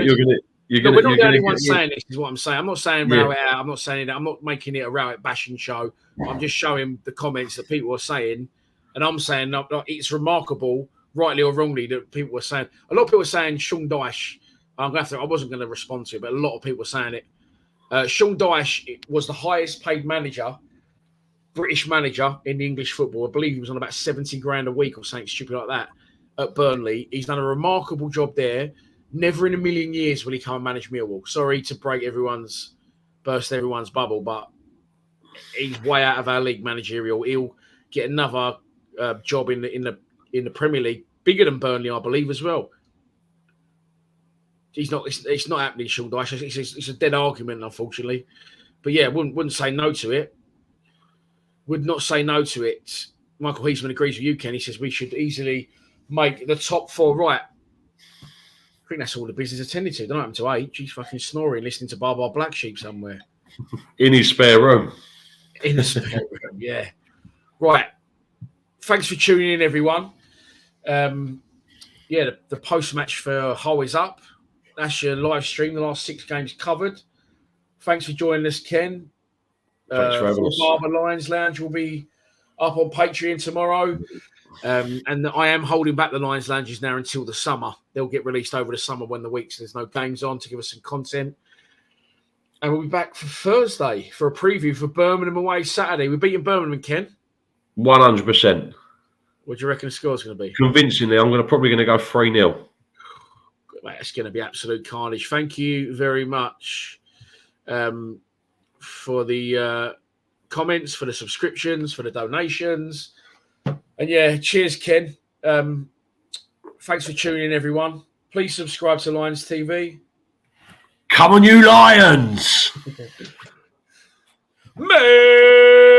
We're not the only ones saying this, is what I'm saying. I'm not saying Rowett out. I'm not saying that. I'm not making it a Rowett bashing show. I'm just showing the comments that people are saying. And I'm saying it's remarkable, rightly or wrongly, that people were saying. A lot of people were saying Sean Dyche. I wasn't going to respond to it, but a lot of people were saying it. Sean Dyche was the highest paid British manager in English football. I believe he was on about 70 grand a week or something stupid like that at Burnley. He's done a remarkable job there. Never in a million years will he come and manage Millwall. Sorry to burst everyone's bubble, but he's way out of our league managerial. He'll get another job in the Premier League, bigger than Burnley, I believe, as well. He's not. It's not happening, Sean Dyche. It's a dead argument, unfortunately. But yeah, wouldn't say no to it. Would not say no to it. Michael Heisman agrees with you, Ken. He says we should easily make the top 4. Right. I think that's all the business attended to. Don't happen to H. He's fucking snoring, listening to Bar Black Sheep somewhere. In his spare room. In the spare room, yeah. Right. Thanks for tuning in, everyone. The post-match for Hull is up. That's your live stream. The last 6 games covered. Thanks for joining us, Ken. Thanks for having us. Barber Lions Lounge will be up on Patreon tomorrow. And I am holding back the Lions Lounges now until the summer. They'll get released over the summer when the weeks there's no games on to give us some content. And we'll be back for Thursday for a preview for Birmingham away Saturday. We're beating Birmingham, Ken. 100%. What do you reckon the score's going to be? Convincingly, I'm probably going to go 3-0. Mate, it's going to be absolute carnage. Thank you very much for the comments, for the subscriptions, for the donations. And yeah, cheers, Ken. Thanks for tuning in, everyone. Please subscribe to Lions TV. Come on, you Lions! Man!